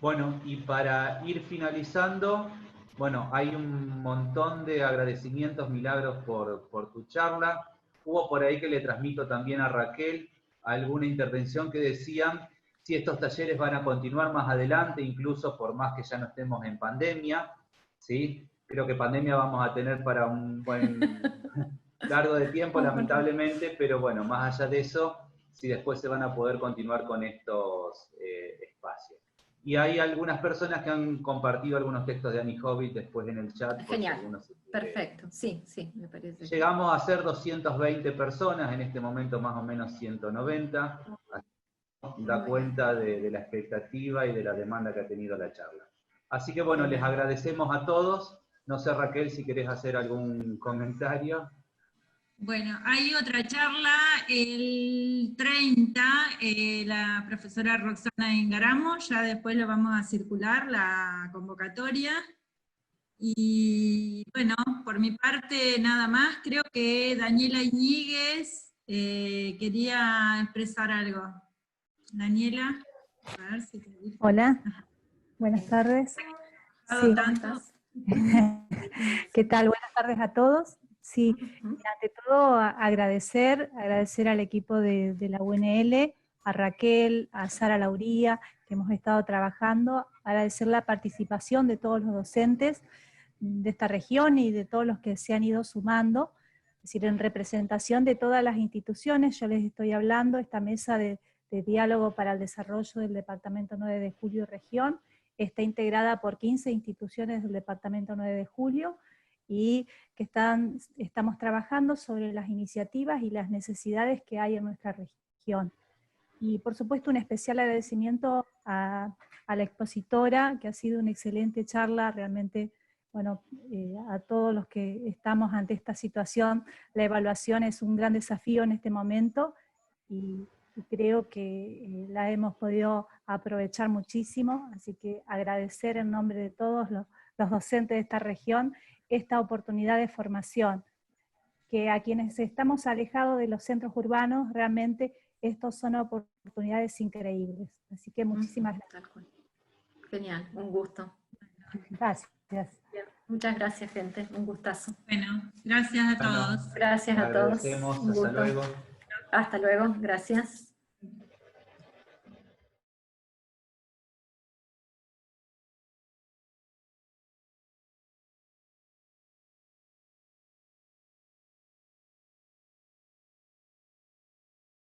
Bueno, y para ir finalizando, bueno, hay un montón de agradecimientos, Milagros, por tu charla. Hubo por ahí que le transmito también a Raquel alguna intervención que decían si estos talleres van a continuar más adelante, incluso por más que ya no estemos en pandemia, ¿sí? Creo que pandemia vamos a tener para un buen largo de tiempo, lamentablemente, pero bueno, más allá de eso, si después se van a poder continuar con estos espacios. Y hay algunas personas que han compartido algunos textos de Anijovic después en el chat. Genial, perfecto, sí, me parece. Llegamos a ser 220 personas, en este momento más o menos 190. Da cuenta de la expectativa y de la demanda que ha tenido la charla. Así que bueno, les agradecemos a todos. No sé, Raquel, si querés hacer algún comentario. Bueno, hay otra charla el 30, la profesora Roxana Engaramo, ya después lo vamos a circular, la convocatoria. Y bueno, por mi parte nada más, creo que Daniela Iñiguez quería expresar algo. Daniela, a ver si te digo. Hola, buenas tardes. Sí. ¿Cómo estás? ¿Qué tal? Buenas tardes a todos. Sí, ante todo agradecer al equipo de la UNL, a Raquel, a Sara Lauría, que hemos estado trabajando, agradecer la participación de todos los docentes de esta región y de todos los que se han ido sumando, es decir, en representación de todas las instituciones. Yo les estoy hablando, esta mesa de diálogo para el desarrollo del Departamento 9 de Julio Región, está integrada por 15 instituciones del Departamento 9 de Julio, y que estamos trabajando sobre las iniciativas y las necesidades que hay en nuestra región. Y por supuesto un especial agradecimiento a la expositora, que ha sido una excelente charla, realmente, bueno, a todos los que estamos ante esta situación. La evaluación es un gran desafío en este momento, y creo que la hemos podido aprovechar muchísimo, así que agradecer en nombre de todos los docentes de esta región esta oportunidad de formación, que a quienes estamos alejados de los centros urbanos, realmente estos son oportunidades increíbles. Así que muchísimas gracias. Genial, un gusto. Gracias. Bien. Muchas gracias, gente, un gustazo. Bueno, gracias a todos. Gracias a todos. Agradecemos, Un hasta gusto. luego. Hasta luego, gracias.